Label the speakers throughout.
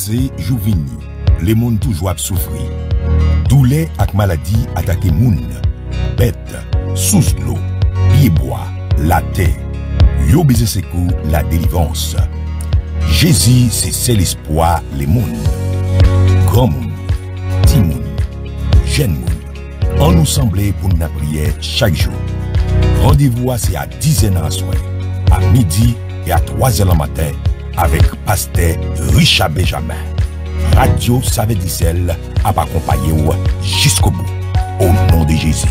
Speaker 1: passé, Jouvini, les mondes toujours souffrir. Douleur ak maladie attaqué moun, bête, sous l'eau, pied bois, la terre. Yo baiser secours, la délivrance. Jésus, c'est l'espoir, les mondes. Grand monde, petit monde, jeune monde. On nous semblait pour nous prier chaque jour. Rendez-vous c'est à 10h à soir, à midi et à 3h le matin avec pasteur Richard Benjamin. Radio Savedicel a accompagné jusqu'au bout. Au nom de Jésus.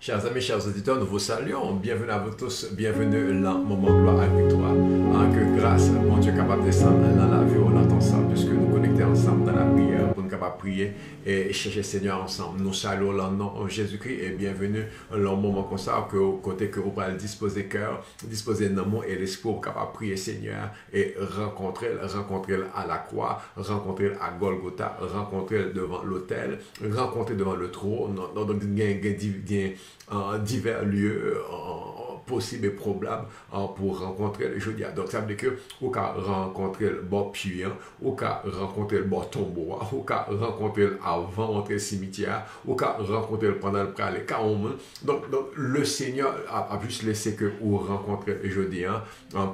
Speaker 2: Chers amis, chers auditeurs, nous vous saluons. Bienvenue à vous tous. Bienvenue dans Moment Gloire à Victoire. Que grâce, mon Dieu, capable de descendre dans la vie, on entend ça, puisque nous connectons ensemble dans la prière pour nous capables de prier et chercher le Seigneur ensemble. Nous saluons le nom de Jésus-Christ et bienvenue dans le moment comme ça, que côté que vous pouvez disposer cœur, disposer l'amour et l'esprit pour capable de prier Seigneur et rencontrer à la croix, rencontrer à Golgotha, rencontrer devant l'autel, rencontrer devant le trône, dans divers lieux possibles et probables pour rencontrer le jeudi. Donc ça veut dire que vous pouvez rencontrer le bon puits, vous pouvez rencontrer le bon tombeau, vous pouvez rencontrer avant d'entrer au cimetière, vous pouvez rencontrer pendant le prêt. Donc le Seigneur a juste laissé que vous rencontrez le jeudi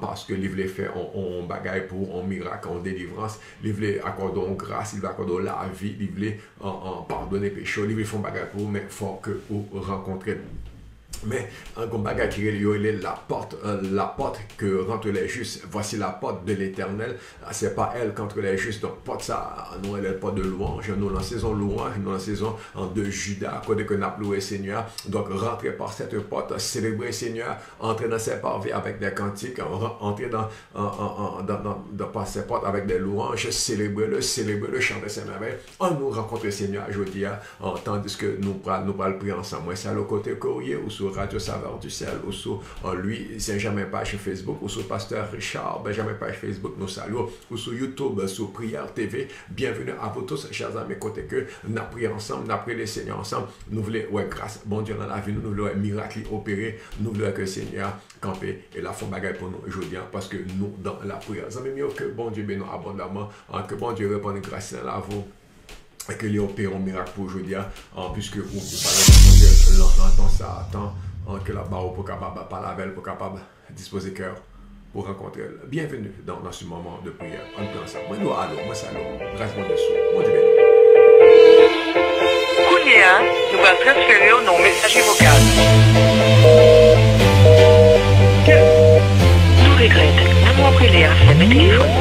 Speaker 2: parce que il voulait faire un bagage pour un miracle, en délivrance, il voulait accorder une grâce, il voulait accorder la vie, il voulait pardonner les péchés, il voulait faire un bagage pour vous, mais il faut que vous rencontrez. Mais un bagage qui est la porte que rentrent les justes. Voici la porte de l'Éternel. C'est pas elle qu'entre les justes. Donc porte ça, nous elle est pas de louange. Nous la saison louange, nous la saison de Judas, côté que nous avons loué Seigneur. Donc rentrez par cette porte, célébrez Seigneur, entrez dans ces parvis avec des cantiques, entrez par ces portes avec des louanges, célébrez-le, chantez ses merveilles. On nous rencontre Seigneur aujourd'hui, tandis que nous parlons prier ensemble. C'est à le côté courrier ou sur Radio Saveur du Ciel, ou sur lui, Saint-Germain page Facebook, ou sur Pasteur Richard Benjamin page Facebook, nous saluons, ou sur YouTube, sur Prière TV. Bienvenue à vous tous, chers amis, côté que nous avons prié ensemble, nous avons prié les Seigneurs ensemble. Nous voulons, grâce, bon Dieu dans la vie, nous voulons un miracle opéré, nous voulons que le Seigneur campe et la fond bagaille pour nous aujourd'hui, parce que nous, dans la prière, nous avons que bon Dieu bénisse abondamment, que bon Dieu réponde grâce à vous. Et que les opérons un miracle pour aujourd'hui, puisque vous parlez de l'entend ça, attend que la barre pour capable parler avec pour capable disposer cœur pour rencontrer elle. Bienvenue dans ce moment de prière. On peut ensemble. Moi, nous allons, moi, salut, grâce mon dessous. Mon Dieu béni.
Speaker 3: Kounia, nous allons transférer au nom messager vocal. Nous regrettons, nous avons appelé à cette téléphone.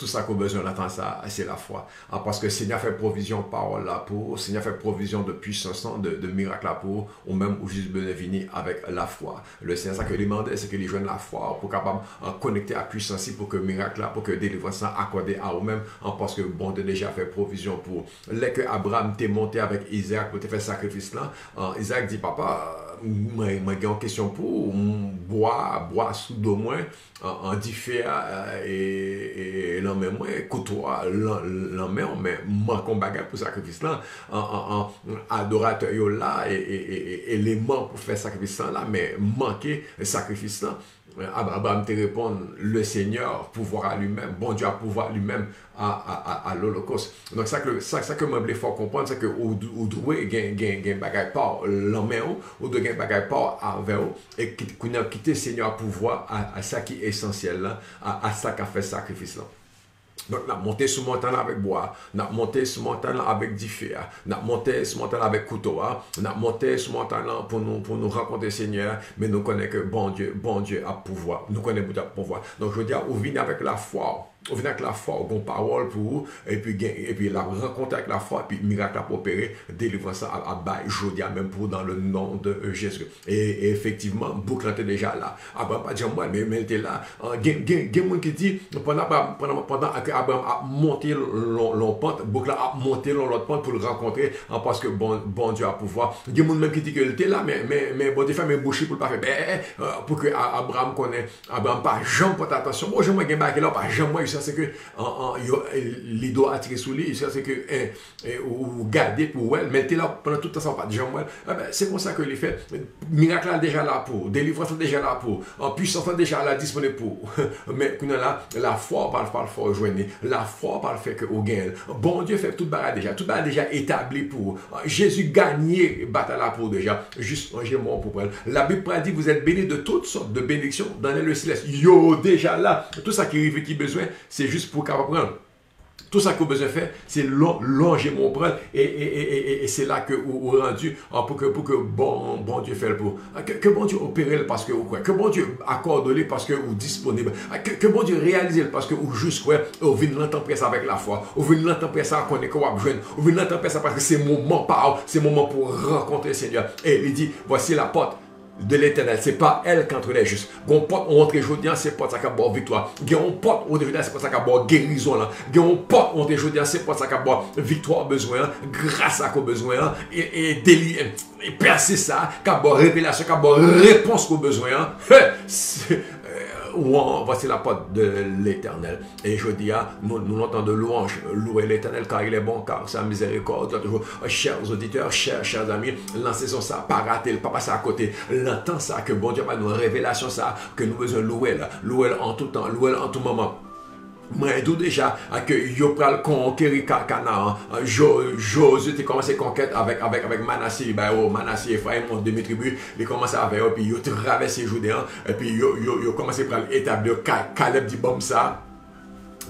Speaker 2: tout ça qu'on a besoin d'attendre ça, c'est la foi. Parce que le Seigneur fait provision parole là pour, le Seigneur fait provision de puissance, de miracle là pour, ou même où juste besoin de venir avec la foi. Le Seigneur, ça que lui demandait, c'est que les jeunes la foi pour capable connecter à puissance, pour que miracle là, pour que délivrance accordé à eux-mêmes, parce que bon Dieu déjà fait provision pour. Dès que Abraham t'est monté avec Isaac pour te faire sacrifice là, Isaac dit papa, moi j'ai une question pour boire sous d'au moins en diffère et l'emmène moi côtoie l'emmène mais manquons bagarre pour sacrifice là en adorateur yo là et élément pour faire sacrifice là mais manquer sacrifice là. Abraham te répond, le Seigneur pouvoir à lui-même, bon Dieu a pouvoir lui-même à l'Holocauste. Donc ça que moi je faut comprendre, c'est que ou doit gain bagaille par l'homme ou de gain bagaille par avec et qu'on a quitté Seigneur pouvoir à ça qui est essentiel là, à ça qu'a fait sacrifice là. Donc, nous avons monté sur montagne avec bois, nous avons monté sur montagne avec diffère, nous avons monté sur montagne avec couteau, nous avons monté sur montagne pour nous rencontrer le Seigneur, mais nous connaissons que bon Dieu a pouvoir, nous connaissons Dieu a pouvoir. Donc, je veux dire, on vient avec la foi. On vient avec la foi, on a une parole pour vous, et puis la rencontre avec la foi, et puis miracle à opérer, délivrance à bail, jodia même pour dans le nom de Jésus. Et effectivement, boucle était déjà là. Abraham pas dit moi, mais il était là. Il y a des gens qui disent, pendant que Abraham a monté l'on pente, boucle a monté l'autre pente pour le rencontrer, parce que bon Dieu a pouvoir. Il y a des gens même qui disent qu'il était là, mais bon Dieu fait mes bouchées pour le pas faire, pour que Abraham connaisse, Abraham pas jamais porte attention. Moi, je me gagne là, pas jamais. Ça c'est que l'idole attiré sous lui, ça c'est que ou garder pour elle, mais là pendant tout le temps ça pas de gens c'est pour ça que les fait miracle là déjà là pour, délivrance déjà là pour, en puissance déjà là disponible pour, mais qu'on a là la foi par le fort joindre, la foi par le fait que au gain, bon Dieu fait toute barre déjà établi pour Jésus gagner bataille là pour déjà juste un mort pour elle. La Bible dit vous êtes bénis de toutes sortes de bénédictions dans le céleste. Yo déjà là tout ça qui arrive qui besoin c'est juste pour qu'on prendre. Tout ça que vous besoin faire, c'est longer mon bras et c'est là que vous rendu pour que bon Dieu fait le pour. Que bon Dieu opère parce que vous croyez. Que bon Dieu accorde le parce que vous disponible. Que bon Dieu réalise parce que vous juste croyez. Vous venez l'entendre ça avec la foi. Vous venez l'entendre ça qu'on est quoi besoin. Vous venez l'entendre ça parce que c'est moment c'est moment pour rencontrer le Seigneur. Et il dit voici la porte de l'Éternel, c'est pas elle qui entre les justes. Gon porte entre Jodian, c'est pas ça qui a bon victoire. Gon porte entre Jodian, c'est pas ça qui a bon guérison là. Gon porte entre Jodian, c'est pas ça qui a bon victoire besoin, grâce à quoi besoin et délire et percer ça, qui a bon révélation, qui a bon réponse qu'au besoin. Voici la porte de l'Éternel. Et je dis, nous l'entendons de louange, louer l'Éternel car il est bon, car sa miséricorde. Chers auditeurs, chers amis, lancez ça, pas rater, pas passer à côté. L'entend ça, que bon Dieu va nous révélation ça, que nous besoin louer en tout temps, louer en tout moment. Moi, d'où déjà que yo pral conquérir Canaan. Josué a commencé conquête avec Manassé, Manassé Ephraim, on demi tribu, il commence avec eux puis yo traversé Judéen et puis yo commencé par établir Caleb dit bon ça.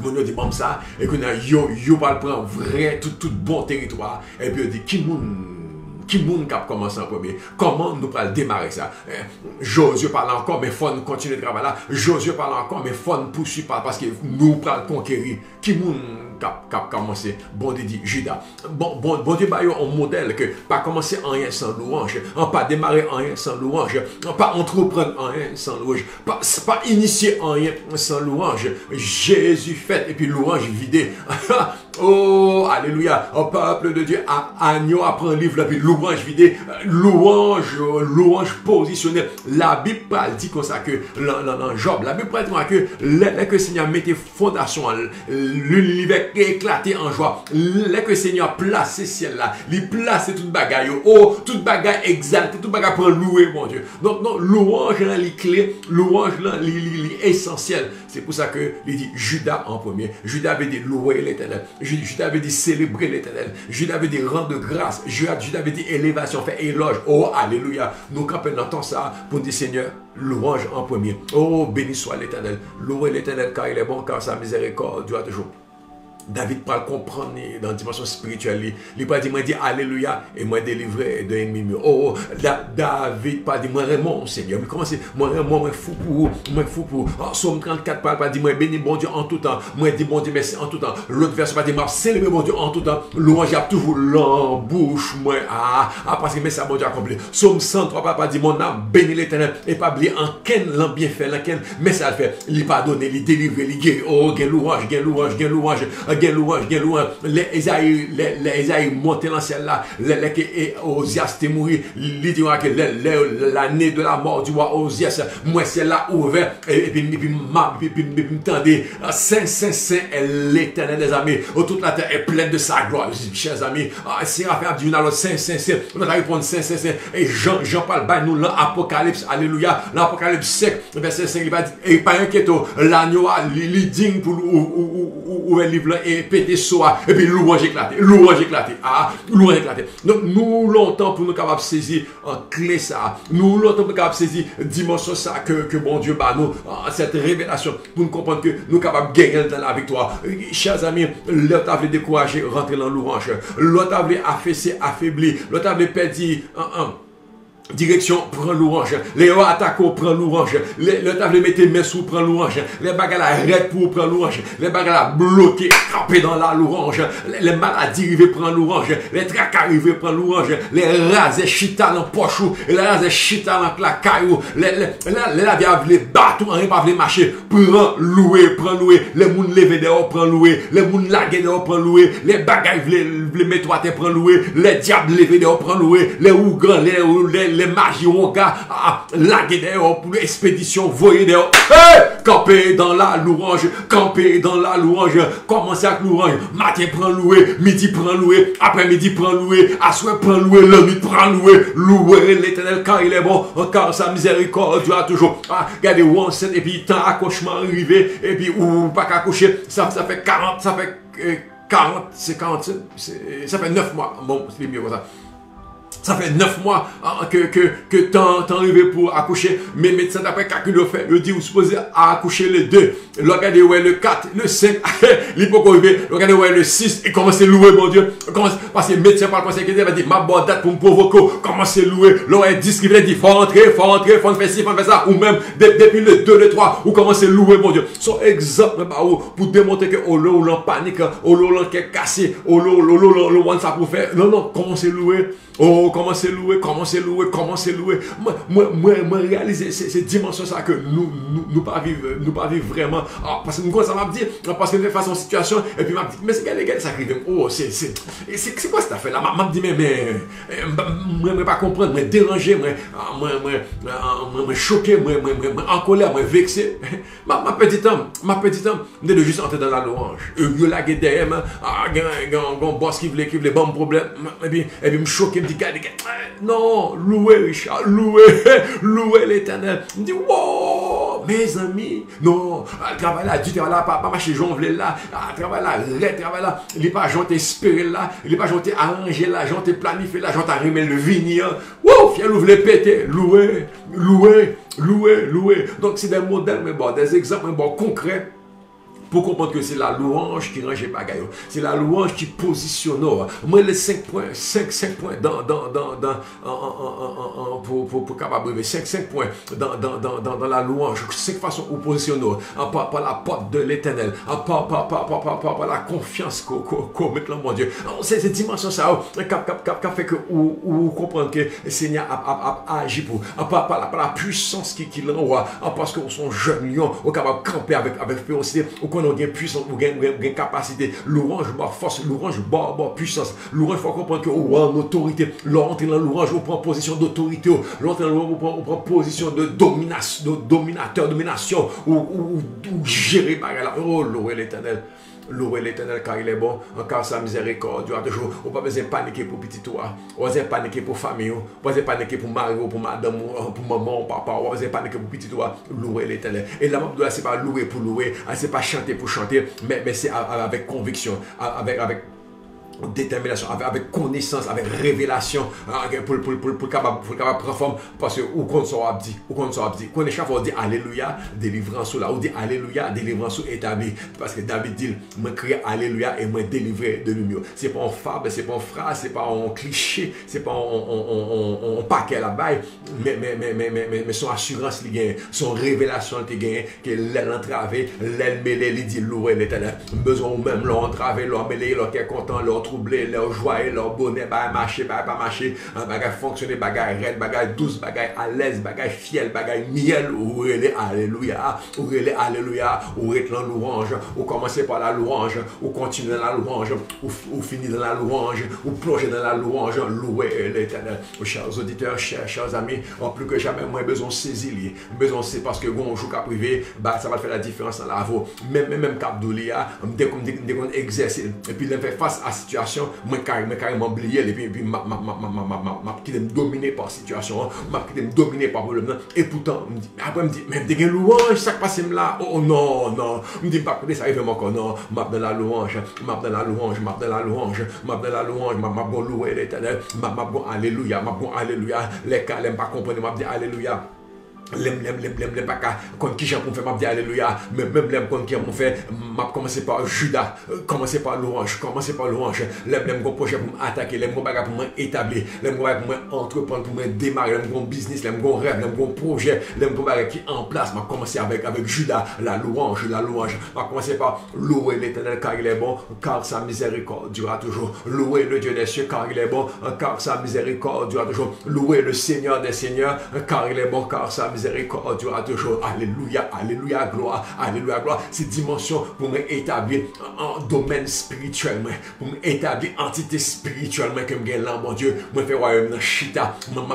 Speaker 2: Mon dit bon ça et qu'on a yo va prendre vrai tout bon territoire et puis il dit qui moun qui a commencé en premier. Comment nous allons démarrer ça? Josué parle encore, mais il faut nous continuer de travailler là. Josué parle encore, mais il faut nous poursuivre parce que nous allons conquérir. Qui moun qui a commencé? Bon Dieu dit Judas. Bon Dieu a un modèle que pas commencer en rien sans louange, pas démarrer en rien sans louange, pas entreprendre en rien sans louange, pas initier en rien sans louange. Jésus fait et puis louange vidée. Oh, alléluia. Au peuple de Dieu, agneau apprend un livre, puis louange vidée, louange positionnelle. La Bible dit comme ça que dans Job, la Bible dit que le Seigneur mettait fondation, l'univers éclaté en joie. Le Seigneur place ce ciel là, il place toute bagaille, toute bagaille exaltée, toute bagaille pour louer mon Dieu. Donc louange là, les clés, louange là, les essentiel. C'est pour ça que il dit Judas en premier. Judas avait dit louer l'Éternel. Judas avait dit célébrer l'Éternel. Judas avait dit rendre grâce. Judas avait dit élévation, fait éloge. Oh, alléluia. Nous campons dans temps ça pour dire Seigneur, louange en premier. Oh, béni soit l'Éternel. Louez l'Éternel car il est bon, car sa miséricorde dure toujours. David pas comprendre dans la dimension spirituelle. Il pas dit moi dit alléluia et moi délivré de ennemi. Oh David pas dit moi mon Seigneur. Mais comment c'est moi fou pour Somme 34 pas dit moi béni bon Dieu en tout temps. Moi dit bon Dieu merci en tout temps. L'autre verset pas dit moi célébrer bon Dieu en tout temps. Louange a toujours l'embouche moi parce que mais ça bon Dieu accompli. Somme 103 pas dit mon âme béni l'Éternel et pas oublier en quel bien fait lequel mais ça le fait. Il pardonner, il délivrer, il guérir. Oh gain louange. Les Esaïe monté dans ciel là, les Osias te mourir, il dit que l'année de la mort du roi Osias, moi c'est là ouvert, et puis m'entendez, Saint est l'Éternel des amis, toute la terre est pleine de sa gloire, chers amis, Séraphin dit alors Saint, on va répondre Saint, et Jean parle, nous l'Apocalypse, alléluia, l'Apocalypse 5, verset 5, il va dire, et pas inquiéto, l'agneau, il digne pour ouvrir le livre et péter soi et puis louange éclaté. Donc nous longtemps pour nous capables de saisir en clé ça, nous longtemps pour capables de saisir dimension ça que bon Dieu bat nous cette révélation pour nous comprendre que nous capables de gagner dans la victoire. Chers amis, l'autre a voulu décourager, rentrer dans louange, l'autre a voulu affaisser, affaiblir, l'autre a voulu perdre direction, prend louange. Les attaquants, prend louange. Le table mettre mes sous, prend louange. Les bagages arrêtent pour prendre louange. Les bagages bloqués, campés dans la louange. Les maladies arrivées, prend louange. Les tracas arrivés, prend louange. Les rases chita dans poche, les rases chita dans la caillou. Les bateaux, on pas les marcher. Prend louer. Les mouns lever dehors, prend louer. Les mouns laguer dehors, prend louer. Les bagages les mettre à terre, prend louer. Les diables lever dehors, prend louer. Les ougans, les magies, on gars, laguer dehors pour l'expédition, voyer dehors. Camper dans la louange, commencer avec louange. Matin prend louer, midi prend louer, après-midi prend louer, à soir prend louer, la nuit prend louer l'Éternel car il est bon, car sa miséricorde dure toujours. Regardez, on sait, et puis tant accouchement arrivé, et puis ou pas qu'accoucher, ça fait 40, ça fait 40, c'est 40, ça fait 9 mois. Bon, c'est mieux comme ça. Ça fait 9 mois que temps arrivé pour accoucher. Mais médecin d'après calcul le fait. Il dit, vous supposez accoucher le 2. Regardez ouais le 4, le 5. L'hypocorrivé. Regardez ouais le 6. Et commencez à louer, mon Dieu. Parce que le médecin par le conseil qui va dire, ma bonne date pour me provoquer. Commencez à louer. L'aurait dit ce qu'il dit, faut rentrer, faut faire ci, faut faire ça. Ou même, depuis le 2, le 3, vous commencez à louer, mon Dieu. Son exemple, pour démontrer que, oh là, on panique, oh là, qui est cassé, oh là, ça pour faire. Non, commencez à louer. Oh, commencez à louer. Moi, réaliser ces dimensions ça que nous pas vivre vraiment. Parce que nous, ça m'a dit, parce que de façon situation, et puis m'a dit, mais c'est quel ça arrive. Oh, c'est quoi cette affaire là? M'a dit, mais pas comprendre, me déranger, me choquer, en colère, me vexer. Ma petite homme, de juste entrer dans la louange. Il y a des DM, un boss qui voulait bon problème, et puis me choquer. Me dit, non, louer Richard, louer l'Éternel. Me dit, wow, mes amis, non, travail là, du travail là, pas marcher jonvler là, travail là, il n'est pas janté espérer là, il n'est pas janté arranger là, janté planifier là, janté remettre le vignoble. Wow, fier ouvre les péter, louer. Donc c'est des modèles, mais bon, des exemples, mais bon, concrets. Pour comprendre que c'est la louange qui range pas gaillot. C'est la louange qui positionne. Moi, les 5 points pour capable 5 points dans la louange. 5 façons où positionner. Par la porte de l'Éternel. Par la confiance qu'on met là, mon Dieu. C'est cette dimension ça qui fait que vous comprenez que le Seigneur a agi pour. Par la puissance qu'il envoie. Parce qu'on sont jeunes lions. On est capable de camper avec férocité. On a puissance, on a capacité, louange, force, louange, puissance. Louange, il faut comprendre qu'on a une autorité. L'entrée dans louange, on prend position d'autorité. L'entrée dans louange, on prend position de domination, ou gérer par là. Oh, louer l'Éternel. Louer l'Éternel car il est bon, car sa miséricorde dure toujours. On n'a pas besoin de paniquer pour petit toi, on n'a pas besoin de paniquer pour famille, on n'a pas besoin de paniquer pour mari, pour madame, pour maman, papa, on n'a pas besoin de paniquer pour petit toi. Louer l'Éternel. Et là, ce n'est pas louer pour louer, ce n'est pas chanter pour chanter, mais c'est avec conviction, avec détermination, avec connaissance, avec révélation, pour capable prendre forme, parce que ou qu'on soit dit, qu'on est chaque fois dit alléluia, délivrance là, ou dit alléluia, délivrance établie, parce que David dit, moi crie alléluia et moi délivré de l'union. C'est pas en fable, c'est pas en phrase, c'est pas en cliché, c'est pas en paquet là-bas, mais son assurance il gagne, son révélation il gagne, que l'aile entravé, l'aile mêlée, il dit louer l'éternel, besoin ou même l'entravé, l'or mêlé, l'or qui est content, l'or troublé, leur joie, leur bonnet, bagay marcher, bagay pas marcher, bagay fonctionner, bagay raide, bagay douce, bagay à l'aise, bagay fiel, bagay miel, ou relais alléluia, ou relais alléluia, ou être en louange, ou commencer par la louange, ou continuer dans la louange, ou finir dans la louange, ou plonger dans la louange, louer l'éternel. Chers auditeurs, chers amis, plus que jamais, moi, besoin de saisir, besoin c'est parce que bon, jour qu'à privé, bah, ça va faire la différence dans la vie. Même cap d'Olia, dès qu'on exerce, et puis il fait face à la situation, moi carrément oublié, et puis m'a qui me dominer par situation, m'a qui me dominer par problème, et pourtant, après me dit, mais des louanges, ça passe là, oh non, me dit pas que ça arrive encore, non, m'a dans la louange, m'a dans la louange, m'a dans la louange, m'a dans la louange, m'a bon louer l'éternel, m'a bon alléluia, m'a bon alléluia, les cas l'aiment pas comprendre, m'a dit alléluia. L'aime pas quand qui j'ai pour faire m'a dit alléluia, mais même l'aime quand qui m'ont fait m'a commencé par Judas, commencer par louange, l'aime mon projet pour m'attaquer, l'aime mon bagage pour m'établir, l'aime mon bagage pour m'entreprendre, pour me démarrer, l'aime mon business, l'aime mon rêve, l'aime mon projet, l'aime mon bagage qui est en place, m'a commencé avec Judas, la louange, m'a commencé par louer l'éternel car il est bon, car sa miséricorde durera toujours, louer le Dieu des cieux car il est bon, car sa miséricorde durera toujours, louer le Seigneur des seigneurs car il est bon, car sa miséricorde durera toujours. Alléluia, alléluia, gloire, alléluia, gloire. Ces dimensions pour m'établir en domaine spirituel, pour m'établir entité spirituelle, que me gagne là, mon Dieu. Moi, fais royaume dans chita. Moi,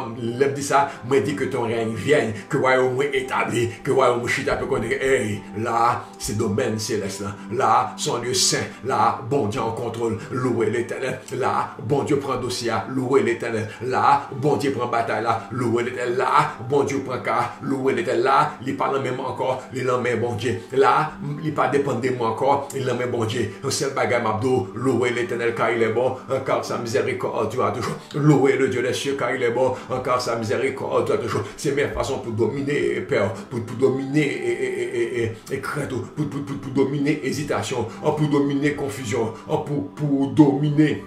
Speaker 2: dit ça, moi, dit que ton règne vienne, que royaume établi, que royaume chita peut connaître. Hey, là, c'est domaine céleste, là, son lieu saint, là, bon Dieu en contrôle, louer l'éternel, là, bon Dieu prend dossier, louer l'éternel, là, bon Dieu prend bataille, là, louer l'éternel, là, bon Dieu prend cas, louer l'éternel, là, il parle même encore, il en met bon Dieu, là, il pas dépendre de moi encore, il en met bon Dieu, un seul bagage m'abdo, louer l'éternel car il est bon, car sa miséricorde durera toujours, louer le Dieu des cieux car il est bon, car sa miséricorde durera toujours, c'est mes façons pour dominer peur, pour dominer et crainte, pour dominer hésitation, pour dominer confusion, pour dominer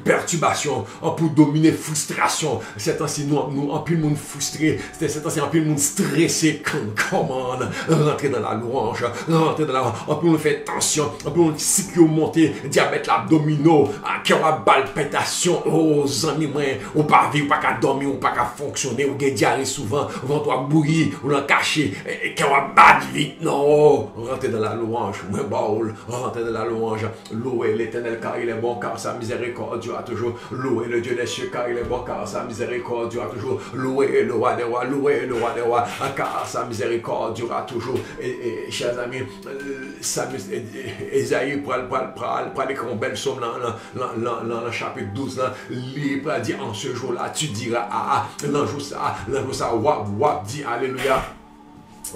Speaker 2: perturbation, pour dominer frustration. C'est ainsi nous en plus de monde frustré, c'est ainsi en plus de monde stressé. Comment rentrer dans la louange, rentrer dans la on peut nous faire tension, on peut nous cycle monter, diabète abdominaux, cœur à palpitation, oh amis moi, ou pas vivre, pas qu'à dormir, ou pas qu'à fonctionner, ou gain diarrhée souvent, ventre à bouillir, ou l'en cacher, cœur à battre vite, non, rentrer dans la louange, moi baoul, rentrer dans la louange, louer l'éternel car il est bon, car sa miséricorde durera toujours, louer le Dieu des cieux car il est bon, car sa miséricorde durera toujours, louer le roi des rois, car sa miséricorde durera toujours. Et chers amis, Esaïe pour l'écrire une belle somme dans le chapitre 12, il dit en ce jour-là, tu diras, l'ange ça, wap, dit alléluia.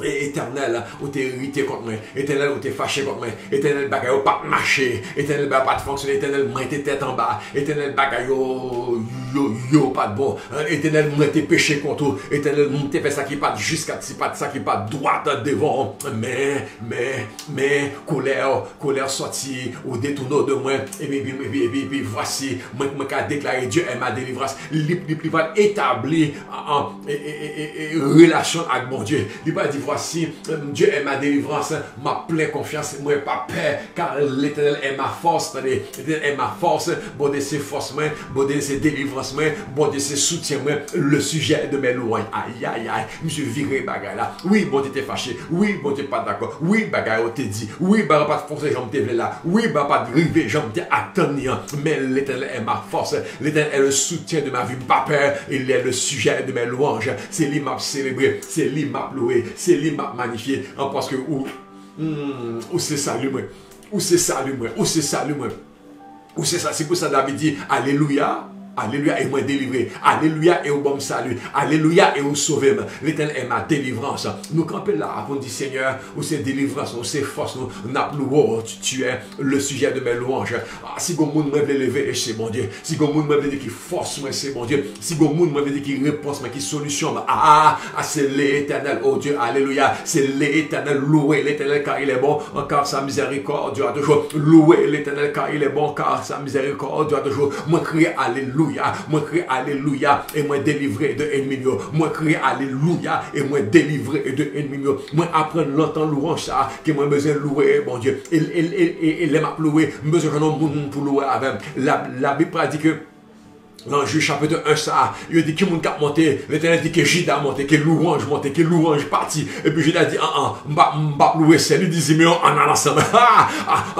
Speaker 2: Et éternel, ou t'es irrité contre moi, éternel, ou t'es fâché contre moi, éternel, bagay, ou pas marcher, éternel, bagay, pas de fonctionner, éternel, moi, t'es tête en bas, éternel, bagay, yo, pas de bon, éternel, moi, t'es péché contre vous, éternel, moi, t'es fait ça qui pas jusqu'à ça qui pas droit devant, mais, colère sortie, ou détourne de moi, et puis, voici, moi, qui a déclaré Dieu est ma délivrance, il va établir en relation avec mon Dieu, il va dire voici, Dieu est ma délivrance, ma pleine confiance, moi pas peur, car l'éternel est ma force, l'éternel est ma force, bon de ses forces, bon de ses délivrances, bon de ses soutiens, le sujet de mes louanges, aïe, monsieur viré bagay là, oui, bon t'es fâché, oui, bon t'es pas d'accord, oui, bagay on te dit, oui, bah pas de force, j'en t'ai là, oui, bah pas de river, j'en t'ai attendu, mais l'éternel est ma force, l'éternel est le soutien de ma vie, pas peur, il est le sujet de mes louanges, c'est lui m'a célébré, c'est lui m'a loué, c'est lui m'a magnifié, parce que où c'est salut moi, ou c'est ça, c'est pour ça David dit alléluia, Alléluia, et moi délivré. Alléluia, et au bon salut. Alléluia, et au sauvé. L'Éternel est ma délivrance. Nous campons là pour dire Seigneur, où c'est délivrance, où c'est force, nous n'appelons, tu es le sujet de mes louanges. Si le monde me veut lever, c'est mon Dieu. Si le monde me veut dire qu'il force, c'est mon Dieu. Si le monde me veut dire qu'il réponse, qu'il solution, c'est l'Éternel, oh Dieu, alléluia. C'est l'Éternel, loué l'Éternel car il est bon, car sa miséricorde dure toujours. Loué l'Éternel car il est bon, car sa miséricorde dure toujours. Moi crie alléluia. Moi crie alléluia et moi délivré de ennemis. Moi crie alléluia et moi délivré de ennemis. Moi apprendre longtemps louange ça que moi besoin louer bon Dieu. Et les m'a louer, besoin de monde pour louer avec. La Bible dit que dans Juge chapitre 1, ça, il dit que mon cap monté, l'Éternel dit que Judas monté, que louange monté, que louange parti. Et puis Judas dit, m'ba louer, c'est lui, dit Simeon, en ensemble.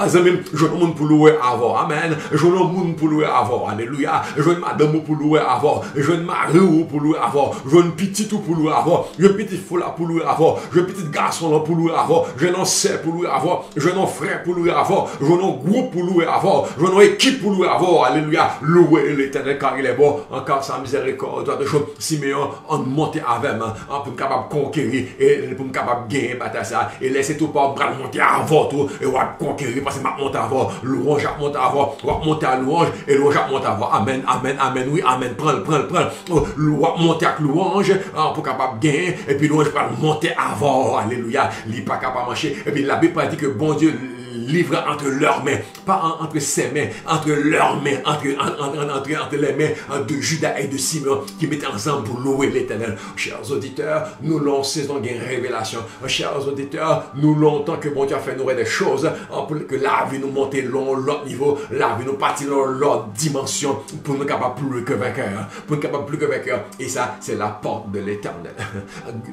Speaker 2: Je ne monde pour louer avant. Amen. Je ne monde pour louer avant. Alléluia. Je ne madame pour louer avant. Je ne mari pour louer avant. Je ne petit tout pour louer avant. Je ne petit fou là pour louer avant. Je ne petit garçon là pour louer avant. Je n'en sais pour louer avant. Je n'en frère pour louer avant. Je n'en groupe pour louer avant. Je n'en équipe pour louer avant. Alléluia. Louer l'Éternel car il est bon, encore sa miséricorde, de choses. Simeon, on monte avec moi, pour capable conquérir, et pour capable gagner bataille ça, et laisser tout pas monter avant tout, et on va conquérir, parce que je monte avant, louange monte avant, on va monter à louange, et louange monte avant. Amen, amen, amen, oui, amen, prends. Louange monter avec louange, pour capable gagner, et puis louange va monter avant, alléluia, il n'est pas capable de marcher, et puis la Bible dit que bon Dieu, livre entre leurs mains, pas entre ses mains, entre leurs mains, entre les mains de Judas et de Simeon qui mettaient ensemble pour louer l'Éternel. Chers auditeurs, nous lançons une révélation. Chers auditeurs, nous longtemps que bon Dieu a fait nous des choses pour que la vie nous monte l'autre niveau, la vie nous partit dans l'autre dimension pour nous capables plus que vainqueurs, pour nous capables plus que vainqueurs. Et ça, c'est la porte de l'Éternel.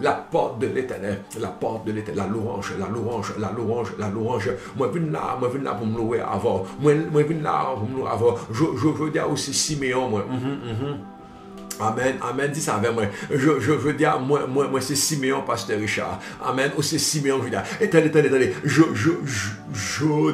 Speaker 2: La porte de l'Éternel, la porte de l'Éternel, la louange, la louange, la louange, la louange. Moi, je viens là pour me louer avant. Moi, je viens là pour me louer avant. Je dis aussi Simeon, moi. Amen, amen, dis ça avec moi. Je veux dire, moi, c'est Simeon, pasteur Richard. Amen, ou c'est Simeon, je veux dire. Attendez. Je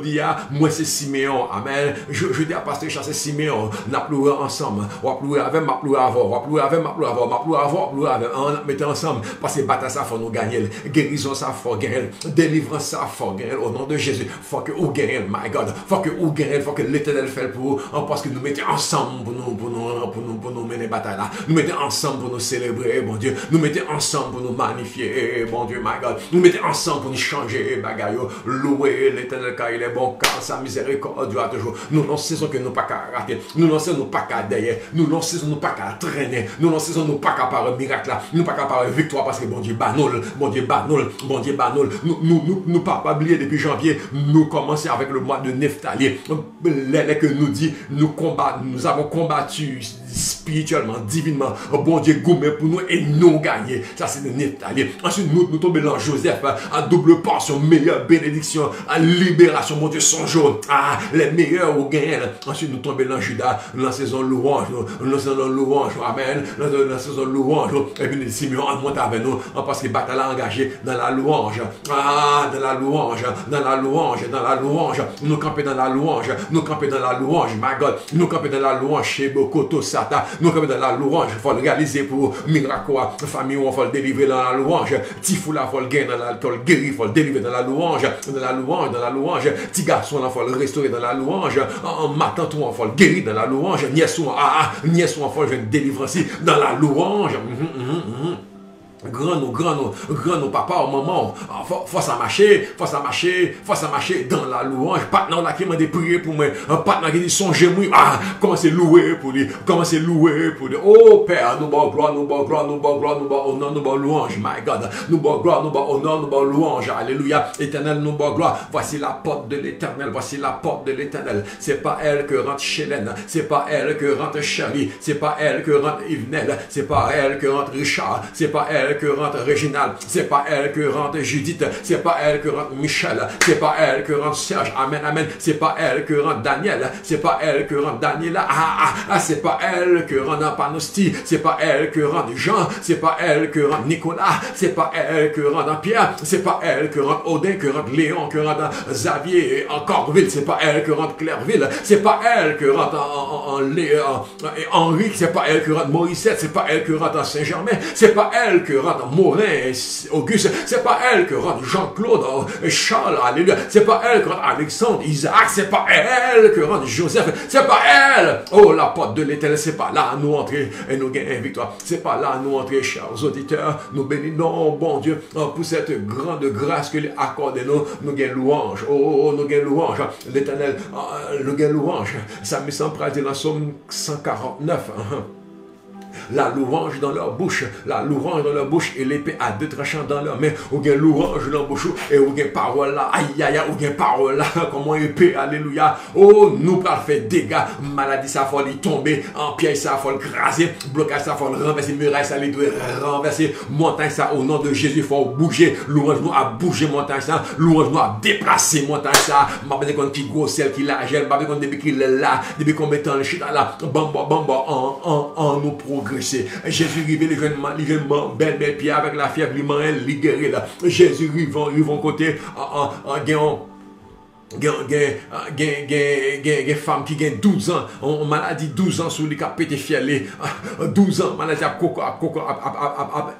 Speaker 2: dis, moi, c'est Simeon. Amen. Je dis à pasteur Richard, c'est Simeon. On a pleuré ensemble. On va pleurer avec, ma pleurer avant. On va pleurer avec, ma pleurer avant. Ma pleurer avant, pleurer avec. On mettait ensemble. Parce que bataille, ça, faut nous gagner. Guérison, ça, faut gagner. Délivrance, ça, faut gagner. Au nom de Jésus, faut que vous gagnez, my God. Faut que vous gagnez, faut que l'Éternel fait pour vous. Parce que nous mettons ensemble pour nous mener bataille là. Nous mettons ensemble pour nous célébrer, bon Dieu. Nous mettons ensemble pour nous magnifier, bon Dieu, my God. Nous mettons ensemble pour nous changer, bagayo. Louer l'Éternel car il est bon, car sa miséricorde dure toujours. Nous n'en saisons que nous pas qu'à rater. Nous n'en saisons pas qu'à derrière. Nous n'en saisons pas qu'à traîner. Nous n'en saisons pas qu'à par un miracle là. Nous pas qu'à par une victoire parce que bon Dieu banol, bon Dieu banol, bon Dieu banol. Nous pas oublier depuis janvier. Nous commençons avec le mois de Nephtali. Les que nous dit, nous avons combattu spirituellement, divinement, bon Dieu gourmet pour nous et nous gagner. Ça c'est le Nephtali. Ensuite nous tombons dans Joseph, à double portion, meilleure bénédiction, à libération, mon Dieu, son jaune, les meilleurs au gain. Ensuite nous tombons dans Judas, dans la saison louange, amen, dans la saison louange, et puis Simeon en monte avec nous, parce que bataille engagé dans la louange, dans la louange, nous camper dans la louange, my God, nous camper dans la louange chez Bokoto Sata, nous camper dans la louange, il faut le réaliser pour miracle, famille, on faut le délivrer dans la louange, Tifoula, il faut le gagner dans la guérir, il faut le délivrer dans la louange, petit garçon, il faut le restaurer dans la louange, en matin, il faut le guérir dans la louange, nièce-on, il faut le délivrer dans la louange. Grand nous, papa, au moment, faut ça marcher dans la louange. Partenaire là qui m'a dit prier pour moi, un partenaire qui dit songez-moi, comment c'est louer pour lui, oh Père, nous bas gloire, honneur, nous bas louange, my God, nous bas gloire, nous bas honneur, nous bas louange, alléluia, éternel, nous bas gloire, voici la porte de l'Éternel, c'est pas elle que rentre Chélène, c'est pas elle que rentre Charlie, c'est pas elle que rentre Yvenel, c'est pas elle que rentre Richard, c'est pas elle elle que rentre Réginald, c'est pas elle que rentre Judith, c'est pas elle que rentre Michel, c'est pas elle que rentre Serge, amen, amen, c'est pas elle que rentre Daniel, c'est pas elle que rentre Daniela, c'est pas elle que rentre Panosti, c'est pas elle que rentre Jean, c'est pas elle que rentre Nicolas, c'est pas elle que rentre Pierre, c'est pas elle que rentre Odin, que rentre Léon, que rentre Xavier en Corville, c'est pas elle que rentre Clairville, c'est pas elle que rentre Henri, c'est pas elle que rentre Morissette, c'est pas elle que rentre Saint-Germain, c'est pas elle que rentre Morin, Auguste, c'est pas elle que rentre Jean-Claude, Charles, alléluia, c'est pas elle que rentre Alexandre, Isaac, c'est pas elle que rentre Joseph, c'est pas elle, oh la porte de l'Éternel, c'est pas là nous entrer et nous gagner victoire, c'est pas là nous entrer, chers auditeurs, nous bénissons, bon Dieu, pour cette grande grâce que accorde nous gagnons louange, nous gagnons louange, l'Éternel, nous gagnons louange, ça me semble dire dans Somme 149, la louange dans leur bouche, la louange dans leur bouche et l'épée à deux tranchants dans leur main, ou bien louange dans leur bouche et ou bien parole là, aïe aïe, ou bien parole là, comment épée, alléluia, oh, nous pas fait dégâts, maladie ça faut y tomber, en piège ça faut le craser, blocage ça faut le renverser, muraille ça les doit renverser, montagne ça au nom de Jésus faut bouger, louange nous a bouger montagne ça, louange nous a déplacer montagne ça, m'a pas dit qui gros celle qui la gèle, m'a pas dit depuis qu'il est là, depuis combien de temps le chita là, bamba en nous progresser. Jésus rive l'événement, belle pierre avec la fièvre, il guérit là. Jésus rive côté en femme qui gagne 12 ans, on maladie 12 ans sur les cap pété fielé, 12 ans, maladie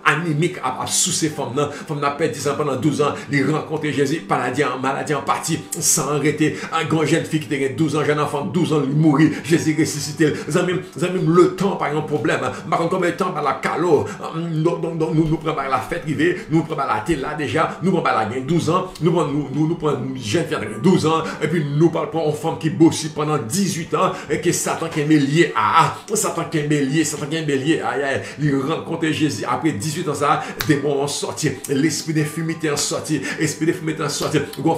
Speaker 2: anémique sous ces femmes n'a pas 10 ans pendant 12 ans, il rencontre Jésus, maladie en partie, sans arrêter, une jeune fille qui a 12 ans, jeune enfant, 12 ans, il mourit, Jésus ressuscité, même le temps par un problème, par contre combien de temps par la calo, nous prenons par la fête privée, nous prenons par la télé là déjà, nous prenons par la gagne 12 ans, nous prenons une jeune fille de 12 ans, et puis nous parlons aux femmes qui bossent pendant 18 ans, et que Satan qui est lié Satan qui est lié, il rencontre Jésus, après 18 ans ça, démons ont sorti, l'esprit d'infimité est sorti, une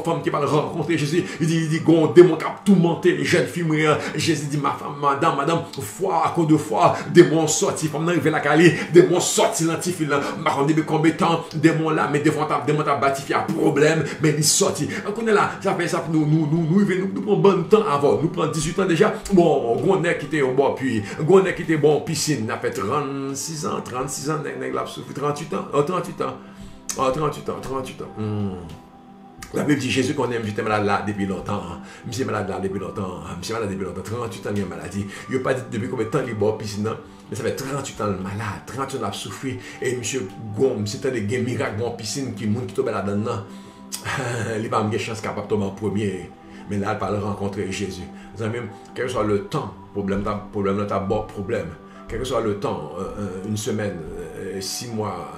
Speaker 2: femme qui va rencontrer Jésus, il dit, un démon qui a tout monté, les jeunes filles, Jésus dit, madame, foi, à cause de foi, démons sorti, femme arrive la cali, démons sorti l'antifil, on dit, combien de temps, démons là, mais démons t'a bâtifié un problème, mais il sorti, on est là, ça fait ça, nous prenons bon temps avant, nous prenons 18 ans déjà, bon, on est quitté au bord, puis, on est quitté bon piscine, on a fait 36 ans, 38 ans. La Bible dit Jésus qu'on aime, j'étais malade là depuis longtemps. Monsieur malade là depuis longtemps. 38 ans, il y a une maladie. Il n'y a pas dit depuis combien de temps il est bord piscine, mais ça fait 38 ans malade, 38 ans il a souffert. Et monsieur Gom, c'était des miracles en piscine qui montent qui tombent là-dedans. Il n'a pas de chance capable de tomber en premier. Mais là, il va rencontrer Jésus. Même, quel que soit le temps, problème, quel que soit le temps, une semaine, 6 mois,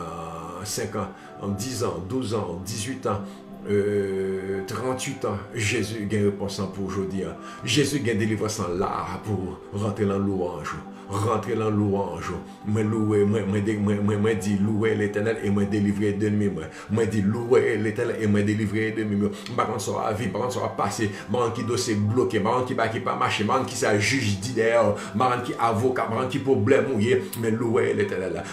Speaker 2: 5 ans, 10 ans, 12 ans, 18 ans, 38 ans, Jésus gagne réponse pour aujourd'hui. Jésus gagne délivrance là pour rentrer dans louange. Moi dit louer l'Éternel et moi délivrer d'ennemis. Moi dit louer l'Éternel et moi délivrer d'ennemis. Par contre, ça va vivre, par contre, ça va passer. Par contre, qui dossier bloqué, par contre, qui pas marcher, par contre, qui ça juge d'idée, par contre, qui avocat, par contre, qui problème mouillé. Mais louer l'Éternel.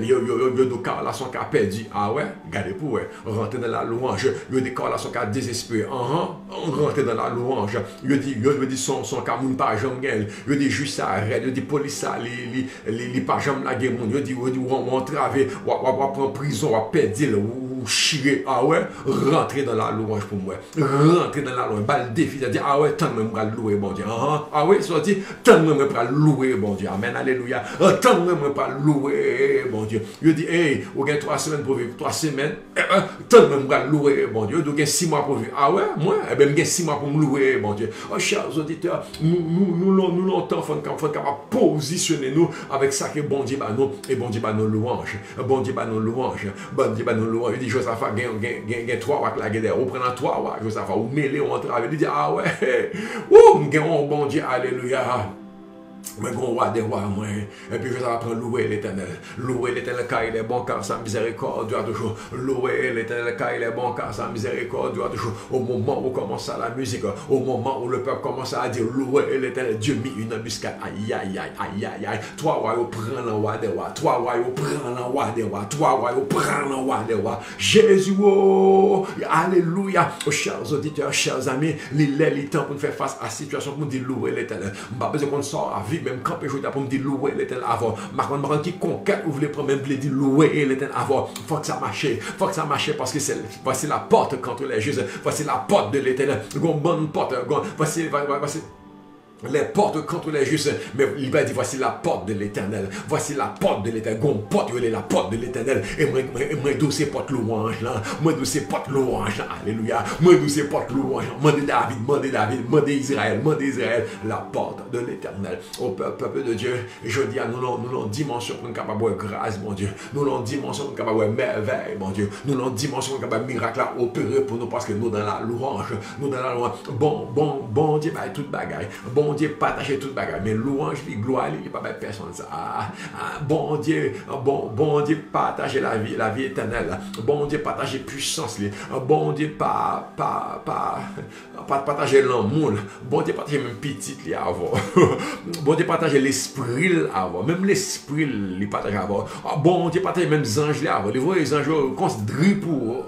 Speaker 2: Yo de corrélation qui a perdu. Ah ouais, regardez pour rentrer dans la louange. Yo des corrélations qui a désespéré. Rentrer dans la louange. Yo dit son camoun pas jamais gagne. Yo dit juste ça arrête. Yo dit police ça les pas jamais la guerre monde. Yo dit on traver, on prendre prison, on perdre ou chier. Ah ouais, rentrer dans la louange pour moi. Rentrer dans la louange. Bah le défi, c'est-à-dire ah ouais, tant même pour louer bon Dieu. Ah ouais, ça dit tant même pour louer bon Dieu. Amen, alléluia. Tant même pour louer bon Dieu. Yo dit hey, on gagne 3 semaines pour vivre, 3 semaines. Tant même pour louer bon Dieu. Donc 6 mois pour vivre. Ah ouais, moi, eh ben j'ai 6 mois pour me louer bon Dieu. Oh chers auditeurs, nous longtemps faut capable positionner nous avec ça que bon Dieu bah nous et bon Dieu bah nous louange. Bon Dieu bah nous louange. Bon Dieu bah nous louange. Il dit Josaphat gagne 3 watt la guerre. On prend 3 watt Josaphat ou mêler on travaille. Il dit ah ouais. Ouh, gagne bon Dieu alléluia. Mais bon roi des rois, moi. Et puis je vais apprendre louer l'éternel. Louer l'éternel car il est bon, car sa miséricorde dure toujours. Louer l'éternel car il est bon, car sa miséricorde dure toujours. Au moment où commence la musique, au moment où le peuple commence à dire louer l'éternel, Dieu mit une embuscade. Aïe, aïe, aïe, aïe, aïe, aïe. Toi, roi, prends le roi des rois. Toi, roi, prends le roi des rois. Toi, roi, prends le roi des rois. Jésus, oh, alléluia. Oh, chers auditeurs, chers amis, il est le temps pour nous faire face à la situation pour nous dire louer l'éternel. Pas besoin qu'on sort à vivre, même quand je pour me dire louer l'éternel avant. Marquant qui conquête, vous voulez prendre même dire louer l'éternel avant. Faut que ça marche. Faut que ça marche parce que voici la porte contre les justes. Voici la porte de l'éternel. Bonne porte. Voici les portes contre les justes, mais il va dire voici la porte de l'éternel, voici la porte de l'éternel, gon porte, il est la porte de l'éternel, et moi douce porte louange là, moi douce porte louange là, alléluia, moi douce porte louange, mandez David, mandez Israël, la porte de l'éternel, au peuple de Dieu, je dis à nous l'on dimension pour nous capable de grâce, mon Dieu, nous l'on dimension pour nous capable de merveille, mon Dieu, nous l'on dimension pour nous capable de miracle à opérer pour nous, parce que nous dans la louange, bon Dieu, bah, toute bagaille, bon Dieu partager toute bagarre, mais louange, gloire, il n'y a pas de personne ça. Bon Dieu, bon Dieu partager la vie éternelle. Bon Dieu partager puissance. Bon Dieu partager l'amour. Bon Dieu partager même petit avant. Bon Dieu partager l'esprit avant. Même l'esprit il partage avant. Bon Dieu partager même les anges avant. Les anges considérés pour.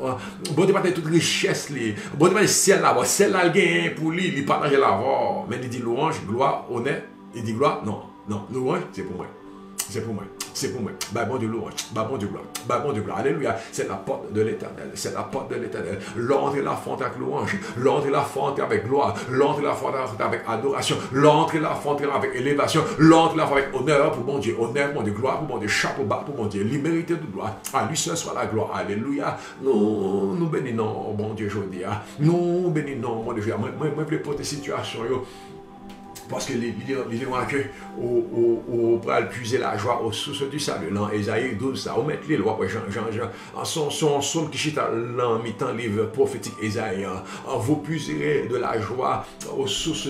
Speaker 2: Bon Dieu partager toute richesse. Bon Dieu partager celle là, celle là il pour lui, il partage l'avant. Mais il dit louange, gloire, honneur, il dit gloire, non, louange, c'est pour moi. Bah bon Dieu louange, bah bon Dieu gloire, alléluia, c'est la porte de l'éternel, l'entrée la fonte avec louange, l'entrée la fonte avec gloire, l'entrée la fonte avec adoration, l'entrée la fonte avec élévation, l'entrée la fonte avec honneur pour mon Dieu, gloire pour mon Dieu, chapeau bas pour mon Dieu, l'immérité de gloire, à lui seul soit la gloire, alléluia, nous bénissons, bon Dieu, je dis, nous bénissons, mon Dieu, moi, je veux des situations, parce que les gens que on peut puiser la joie aux sources du salut. Dans Ésaïe 12, ça, on met les lois pour Jean. Son somme qui chita dans mi-temps livre prophétique Ésaïe. Vous puiserez de la joie aux sources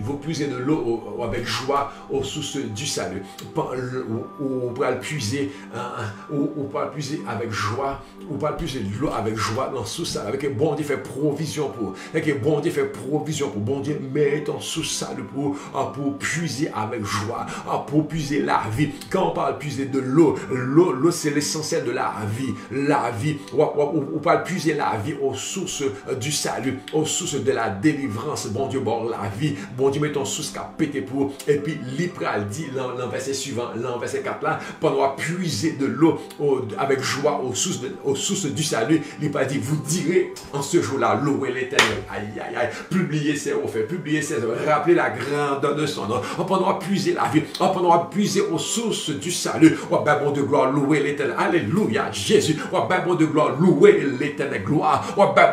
Speaker 2: vous puiserez de l'eau avec joie aux sources du salut. On peut puiser avec joie. On peut puiser de l'eau avec joie dans sous ça. Avec bon Dieu fait provision pour. Bon Dieu met en sous salut pour puiser avec joie, pour puiser la vie. Quand on parle puiser de l'eau c'est l'essentiel de la vie. On parle puiser la vie aux sources du salut, aux sources de la délivrance. Bon Dieu, bon la vie. Bon Dieu, met ton source qui a pété pour. Et puis l'Ipral dit dans le verset suivant, dans le verset 4 là, pendant puiser de l'eau avec joie aux sources du salut, l'Ipral dit, vous direz en ce jour-là, louez l'éternel. Aïe, aïe, aïe. Publiez ses faits, publiez ses œuvres. Rappelez la grandeur de son nom. Pendant puiser la vie, pendant puiser aux sources du salut. Bon de gloire, louez l'éternel. Alléluia, Jésus. Bon de gloire, louez l'éternel. Gloire.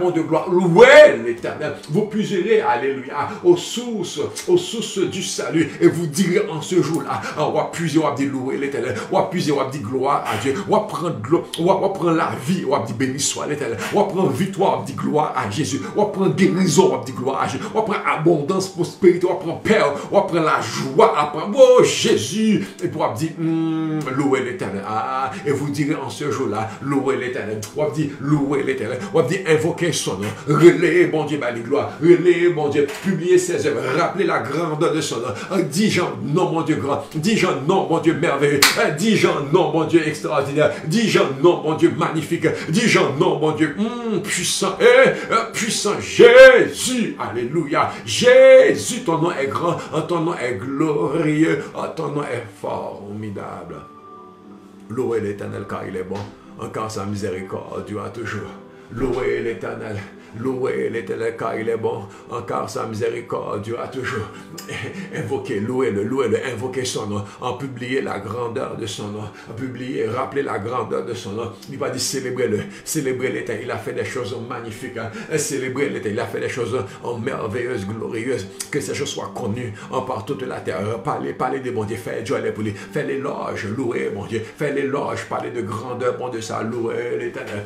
Speaker 2: Bon de gloire, louez l'éternel. Vous puiserez, alléluia, aux sources du salut. Et vous direz en ce jour-là, on va puiser, on va dire louer l'éternel. On va puiser, on va dire gloire à Dieu. On va prendre la vie, on va dire béni soit l'éternel. On va prendre victoire, on va dire gloire à Jésus. On va prendre guérison, on va dire gloire à Jésus. On va prendre abondance, prospérité, on va prendre paix, on va prendre la joie, on va prendre, oh Jésus. Et puis on va dire, louez l'éternel. Et vous direz en ce jour-là, louez l'éternel. On va dire, louez l'éternel. On va dire, invoquez son nom. Relayez, bon Dieu, bah, les gloires. Relayez, bon Dieu, publiez ses œuvres. Rappelez la grandeur de son nom. Dis Jean, non, mon Dieu grand. Dis Jean, non, mon Dieu merveilleux. Dis Jean, non, mon Dieu extraordinaire. Dis Jean, non, mon Dieu magnifique. Dis Jean, non, mon Dieu puissant. Puissant Jésus. Alléluia. Jésus, ton nom est grand. Ton nom est glorieux. Ton nom est formidable. Louez l'éternel car il est bon. Encore sa miséricorde durera toujours. Louez l'éternel. Louez l'éternel car il est bon, encore sa miséricorde durera toujours. Invoquez, louez-le, invoquez son nom, en publier la grandeur de son nom, en publier, rappelez la grandeur de son nom. Il va dire célébrez-le, célébrez l'éternel, il a fait des choses magnifiques, célébrez l'éternel, il a fait des choses merveilleuses, glorieuses, que ces choses soient connues par toute la terre. Parlez de bon Dieu, faites joie pour lui, faites l'éloge, louez mon Dieu, faites l'éloge, parlez de grandeur, bon Dieu, ça, louez l'éternel,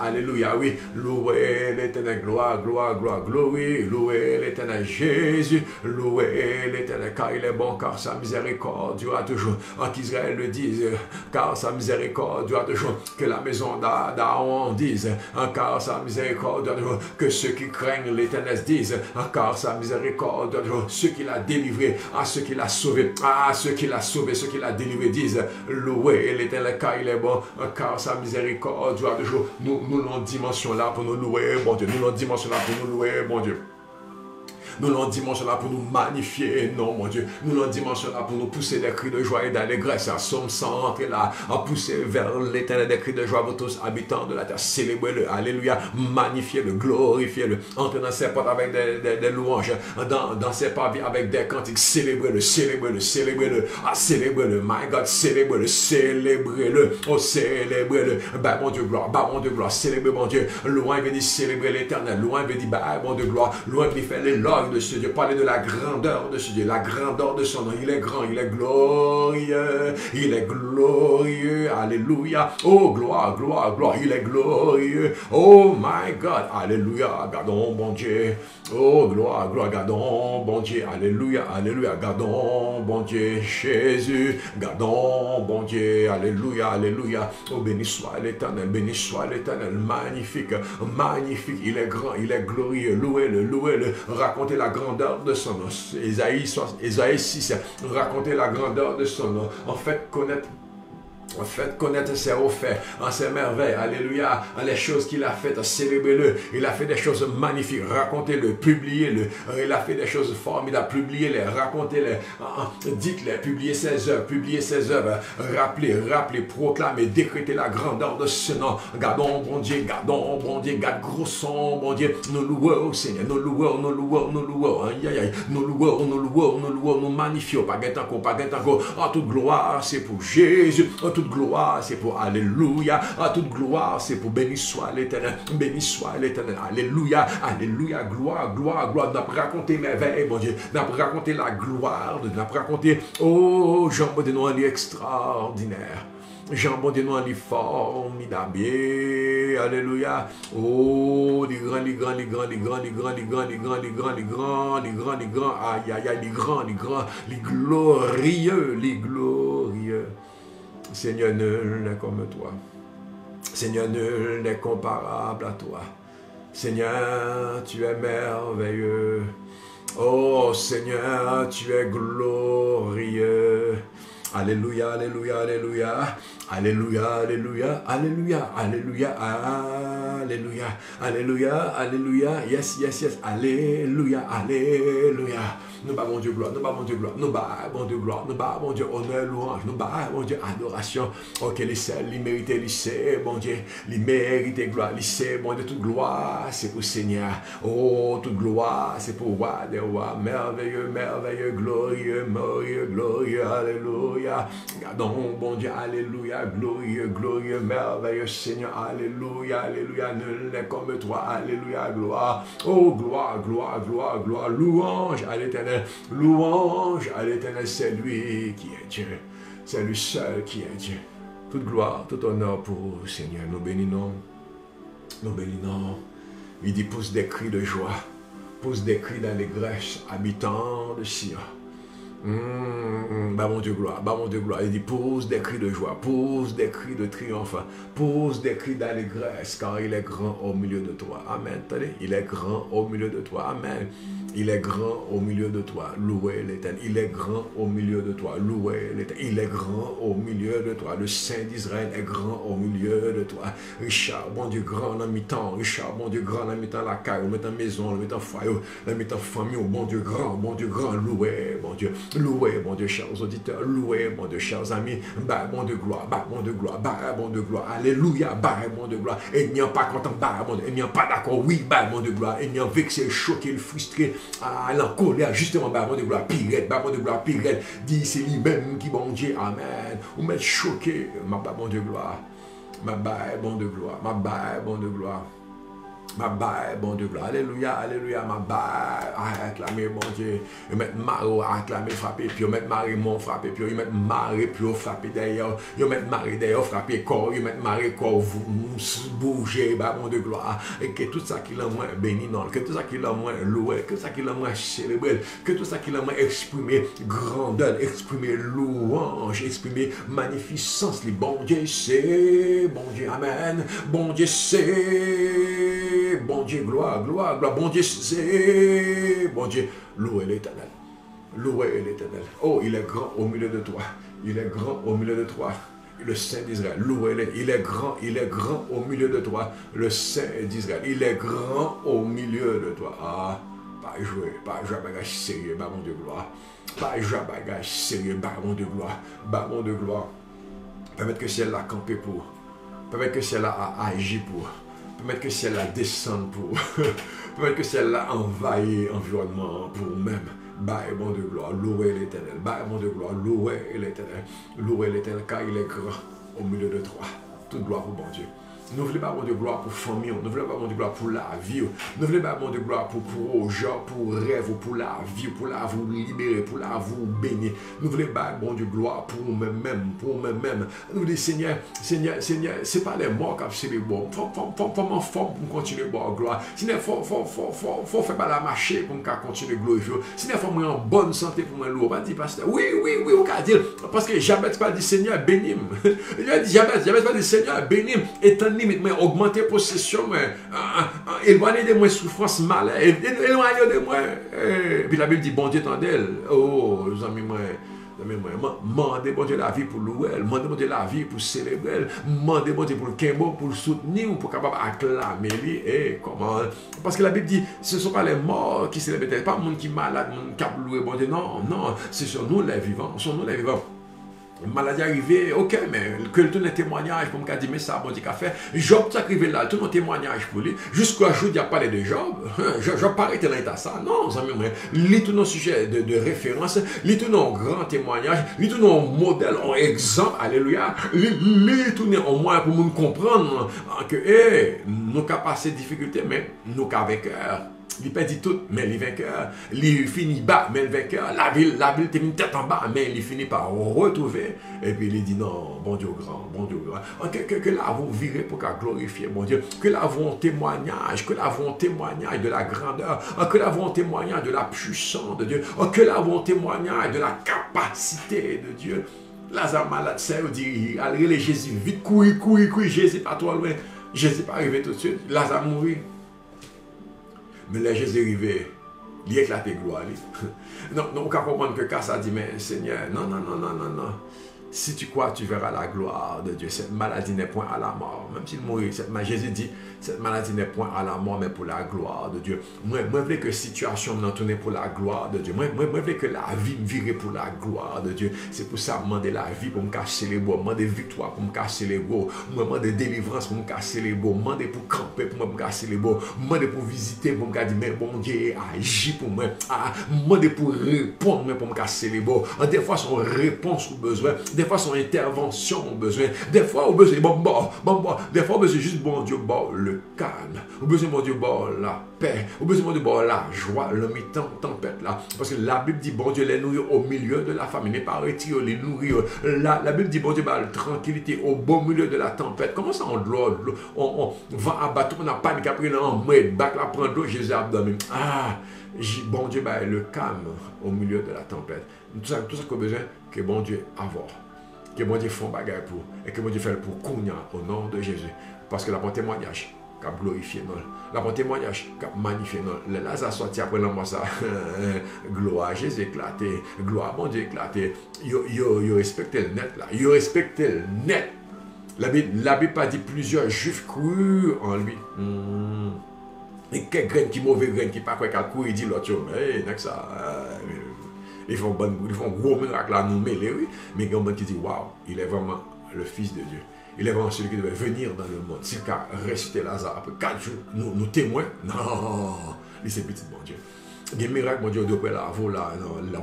Speaker 2: alléluia, oui, louez louez l'éternel, gloire, gloire, gloire, glory, louez l'éternel Jésus, louez l'éternel, car il est bon, car sa miséricorde durera toujours. En qu'Israël le dise, car sa miséricorde durera toujours. Que la maison d'Aaron dise, car sa miséricorde durera toujours. Que ceux qui craignent l'éternel disent, car sa miséricorde durera toujours. Ceux qu'il a délivrés, à ceux qu'il a sauvés, à ceux qu'il a sauvés, ceux qu'il a délivrés disent, louez l'éternel, car il est bon, car sa miséricorde durera toujours. Nous l'avons dimension là pour nous louer, bon Dieu. Nous l'avons dimension là pour nous louer, bon Dieu. Nous l'avons dimanche là pour nous magnifier, non mon Dieu. Nous l'avons dimanche là pour nous pousser des cris de joie et d'allégresse. À Somme 100, entrer là, à pousser vers l'éternel des cris de joie pour tous habitants de la terre. Célébrez-le, alléluia, magnifiez-le, glorifiez-le. Entrez dans ses portes avec des louanges, dans ses parvis avec des cantiques. Célébrez-le, célébrez-le, célébrez-le. Ah, célébrez-le, my God, célébrez-le, célébrez-le. Oh, célébrez-le. Bah, mon Dieu, gloire, célébrez mon Dieu. Loin veut dire célébrer l'éternel. Loin veut dire, bah, mon Dieu, gloire. Loin veut dire faire l'éloge de ce Dieu, parler de la grandeur de ce Dieu, la grandeur de son nom. Il est grand, il est glorieux, il est glorieux, alléluia. Oh, gloire, gloire, gloire, il est glorieux. Oh my God, alléluia, gardons bon Dieu. Oh, gloire, gloire, gardons bon Dieu, alléluia, alléluia, gardons bon Dieu, Jésus, gardons bon Dieu, alléluia, alléluia. Oh, béni soit l'éternel, magnifique, magnifique, il est grand, il est glorieux, louez-le, racontez la grandeur de son nom. Ésaïe 6, racontez la grandeur de son nom. En fait, connaître ses hauts faits, en ses merveilles, alléluia, en les choses qu'il a faites, célébrez-le. Il a fait des choses magnifiques, racontez-le, publiez-le. Il a fait des choses formidables, publiez-les, racontez-les, dites-les, publiez ses œuvres, rappelez, proclamez, décrétez la grandeur de ce nom. Gardons bon Dieu, garde gros son, bon Dieu. Nous louons, Seigneur, nous louons, nous magnifions, pas encore. En toute gloire, c'est pour Jésus. En toute gloire, c'est pour alléluia. En toute gloire, c'est pour béni soit l'éternel. Alléluia, alléluia, gloire. Nous avons raconté merveille, mon Dieu. Nous avons raconté la gloire. Nous avons raconté, oh, Jean, bon Dieu, nous avons extraordinaire. Jean, bon Dieu, nous avons formidable. Alléluia. Oh, les grands. Aïe, les glorieux. Seigneur, nul n'est comme toi. Seigneur, nul n'est comparable à toi. Seigneur, tu es merveilleux. Oh Seigneur, tu es glorieux. Alléluia, alléluia, alléluia. Alléluia, alléluia, alléluia, alléluia, alléluia, alléluia, alléluia, yes, alléluia, alléluia. Nous bas mon Dieu gloire, nous bas mon Dieu gloire, nous bas mon Dieu gloire, nous bas mon Dieu honneur, louange, nous bas mon Dieu adoration. Ok, les seuls, les mérités, les c'est bon Dieu, les mérités gloire, les c'est bon Dieu, toute gloire, c'est pour Seigneur. Oh, toute gloire, c'est pour roi des rois, merveilleux, merveilleux, glorieux, glorieux, alléluia. Gardons bon Dieu, alléluia, glorieux, merveilleux Seigneur, alléluia, alléluia, nul n'est comme toi, alléluia, gloire. Oh, gloire, louange à l'éternel. Louange à l'éternel, c'est lui qui est Dieu. C'est lui seul qui est Dieu. Toute gloire, tout honneur pour le Seigneur. Nous bénissons. Il dit, pousse des cris de joie, pousse des cris d'allégresse, habitants de Sion. Bah mon Dieu gloire, il dit pousse des cris de joie, pousse des cris de triomphe, pousse des cris d'allégresse, car il est grand au milieu de toi. Amen. Attendez, il est grand au milieu de toi. Amen. Il est grand au milieu de toi. Louez l'Éternel. Il est grand au milieu de toi. Louez l'Éternel. Il est grand au milieu de toi. Le Saint d'Israël est grand au milieu de toi. Richard, bon Dieu, grand en mi-temps. Richard, bon Dieu, grand en mi-temps la caille, en mi-temps maison, en mi-temps foyer, en mi-temps famille. Bon Dieu, grand. Louez, bon Dieu. Louez, bon Dieu, chers auditeurs. Louez, bon Dieu, chers amis. Bah, bon Dieu, gloire. Bah, bon Dieu, gloire. Bah, bon Dieu, gloire. Alléluia. Bah, bon Dieu, gloire. Et il n'y a pas content. Bah, bon Dieu. Il n'y a pas d'accord. Oui, bah, bon Dieu, gloire. Il n'y a vexé, choqué, frustré. Ah, la colère, justement, bah, bon Dieu, gloire, pirate, dit c'est lui-même qui, bon Dieu, amen, ou m'être choqué, ma bah, bon Dieu, gloire, ma bah, bon Dieu, gloire, Ma baille, bon Dieu, gloire. Alléluia, alléluia, ma baille. Acclamer, bon Dieu. Ils mettent Maro à acclamer, frapper. Puis ils mettent Marie-Mon frapper. Puis ils mettent Marie, puis ils frapper derrière. Ils mettent Marie derrière, frapper corps. Ils mettent Marie corps, bouger, bah, bon Dieu, gloire. Et que tout ça qui l'a moins béni, non. Que tout ça qui l'a moins loué. Que tout ça qui l'a moins célébré. Que tout ça qui l'a moins exprimé grandeur, exprimé louange, exprimé magnificence. Les bon Dieu, c'est. Bon Dieu, amen. Bon Dieu, c'est. Bon Dieu, gloire, gloire, gloire. Bon Dieu, c'est. Bon Dieu, louez l'Éternel. Louez l'Éternel. Oh, il est grand au milieu de toi. Il est grand au milieu de toi. Le Saint d'Israël. Louez-le. Il est grand au milieu de toi. Le Saint d'Israël. Il est grand au milieu de toi. Ah, pas jouer bagage sérieux, bah mon Dieu, gloire. Pas jouer bagage sérieux, bah mon Dieu, gloire. Bah mon Dieu, gloire. Permettre que ciel a campé pour. Permettre que ciel a agi pour. Permettre que ciel a descendre pour. Permettre que ciel a envahi l'environnement pour même. Bah, bon de gloire, louez l'Éternel. Bah, bon de gloire, louez l'Éternel. Louez l'Éternel car il est grand au milieu de toi. Toute gloire pour bon Dieu. Nous voulons pas bon de gloire pour famille, nous voulons pas bon de gloire pour la vie, nous voulons pas bon de gloire pour projet, pour rêve, pour la vie, pour la vous libérer, pour la vous bénir. Nous voulons pas bon de gloire pour nous-mêmes, Nous voulons Seigneur, c'est pas les morts qui sont les bons. Faut continuer à boire gloire. Sinon, faut faire pas la marcher pour continuer à glorifier. Sinon, faut moi en bonne santé pour moi louer. Pas dire pasteur, oui, on va dire parce que Jabez pas dit Seigneur bénis. Il a dit Jabez pas dit Seigneur bénis. Étant limite, mais augmenter possession, éloigner de moi souffrance, malheur, éloigner de moi. Puis la Bible dit, bon Dieu, tendez. Oh, les amis, demandez bon Dieu la vie pour louer, demandez bon Dieu la vie pour célébrer, demandez bon Dieu pour le quimbo, pour le soutenir, pour capable acclamer lui. Et comment? Parce que la Bible dit, ce ne sont pas les morts qui célèbrent, pas le monde qui est malade, le monde qui a loué bon Dieu. Non, c'est sur nous les vivants, Maladie arrivée, ok, mais que tout le témoignage pour me dire, mais ça, bon Dieu, qu'a fait. Job, ça arrivé là, tout le témoignage pour lui. Jusqu'à jour, il n'y a pas de Job. Job pas arrêté dans l'état ça. Non, ça même, lis tout nos sujets de référence, lis tout nos grands témoignages, lis tout nos modèles, en exemple, alléluia. Lis tout nos moyens pour nous comprendre que, nous avons passé des difficultés, mais nous avons vainqueur. Il perdit tout, mais il est vainqueur. Il finit bas, mais le vainqueur. La ville était mis tête en bas, mais il finit par retrouver. Et puis il dit non, bon Dieu grand, bon Dieu grand. Que là vous virez pour qu'à glorifier mon Dieu. Que là vous un témoignage, de la grandeur. Que là vous un témoignage de la puissance de Dieu. Que là vous un témoignage de la capacité de Dieu. Lazare malade, c'est dit, allez Jésus, vite courir, Jésus pas trop loin. Jésus pas arrivé tout de suite. Lazare mourir. Mais là, Jésus est arrivé, il a éclaté gloire. Non, on peut comprendre que quand ça dit, mais Seigneur, non. Si tu crois, tu verras la gloire de Dieu. Cette maladie n'est point à la mort. Même s'il mourit, Jésus dit, cette maladie n'est point à la mort, mais pour la gloire de Dieu. Moi, je veux que la situation me tourne pour la gloire de Dieu. Moi, je veux que la vie me vire pour la gloire de Dieu. C'est pour ça que je demande la vie pour me casser les bois. Je demande victoire pour me casser les bois. Je demande délivrance pour me casser les bois. Je demande pour camper pour me casser les bois. Je demande pour visiter pour me dire, mais bon Dieu agit pour moi. Je demande pour répondre pour me casser les bois. Des fois, son réponse aux besoins. Des fois, son intervention au besoin. Des fois, au besoin, bon. Des fois, au besoin, juste bon Dieu, bon, le calme. Au besoin, bon Dieu, bon, la paix. Au besoin, bon Dieu, bon, la joie, le mi-temps, tempête là. Parce que la Bible dit, bon Dieu, les nourrir au milieu de la famine. Mais pas retirer, les nourrir. La Bible dit, bon Dieu, bah, la tranquillité au beau milieu de la tempête. Comment ça, on va abattre, on a panique après, on met bac, la prendre l'eau, Jésus abdomen. Bon Dieu, bah, le calme au milieu de la tempête. Tout ça qu'on a besoin, que bon Dieu avoir. Que bon Dieu fasse bagaille pour, et que bon Dieu fait pour Kounia au nom de Jésus. Parce que la bon témoignage qui a glorifié nous, la bon témoignage qui a magnifié nous, le Lazare sorti après l'homme ça, gloire à Jésus éclaté, gloire à bon Dieu éclaté, il respectait le net là, il respectait le net. La Bible pas dit plusieurs juifs crurent en lui. Et quelle graine qui mauvaise graine qui pas quoi qu'à courir, il dit l'autre, mais ça. Ils font gros miracle à nous mêler, oui. Mais il y a un monde qui dit, waouh, il est vraiment le Fils de Dieu. Il est vraiment celui qui devait venir dans le monde. S'il a ressuscité Lazare après 4 jours, nous témoins, non, il c'est petit bon Dieu. des miracles, mon Dieu, de là, voilà,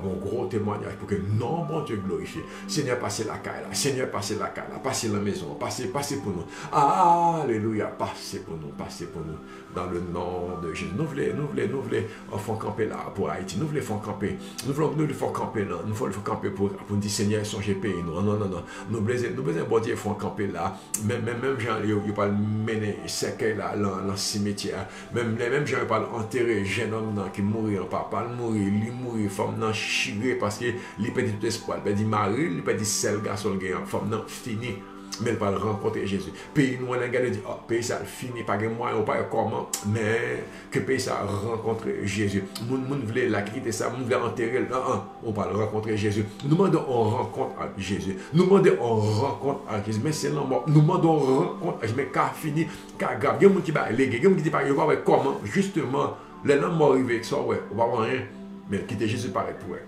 Speaker 2: mon gros témoignage pour que non, bon Dieu, glorifié. Seigneur, passez la caille là. Seigneur, passez la caille là. Passez la maison. Passez pour nous. Alléluia. Passez pour nous. Passez pour nous. Dans le nom de Jésus. Nous voulons faire camper là pour Haïti. Nous voulons faire camper. Nous voulons faire camper là. Nous voulons faire camper pour dire Seigneur, songez pays. Non. Nous voulons, bon Dieu, faire camper là. Même gens, ils parlent mener cercueil là, dans le cimetière. Même gens, ils parlent enterrer jeune homme qui mourit. Papa mourir, lui mourir, femme nan chiré parce que il perdit tout espoir, il perdit mari, il perdit seul garçon qui femme nan fini, mais il va rencontrer Jésus. Pays nous on a regardé dit pays ça fini pas de moyen pas comment, mais que pays ça rencontrer Jésus. Moun voulait la quitter ça, moun voulait enterrer on va rencontrer Jésus. Nous demandons on rencontre avec Jésus. Nous demandons on rencontre avec Jésus, mais c'est l'amour. Nous demandons on rencontre avec mais car fini, car grave. Il y a moun qui va léguer, il y a moun qui dit pas comment justement les hommes morts arrivent, ça, ouais, on va voir rien. Mais quitter Jésus paraît pour eux.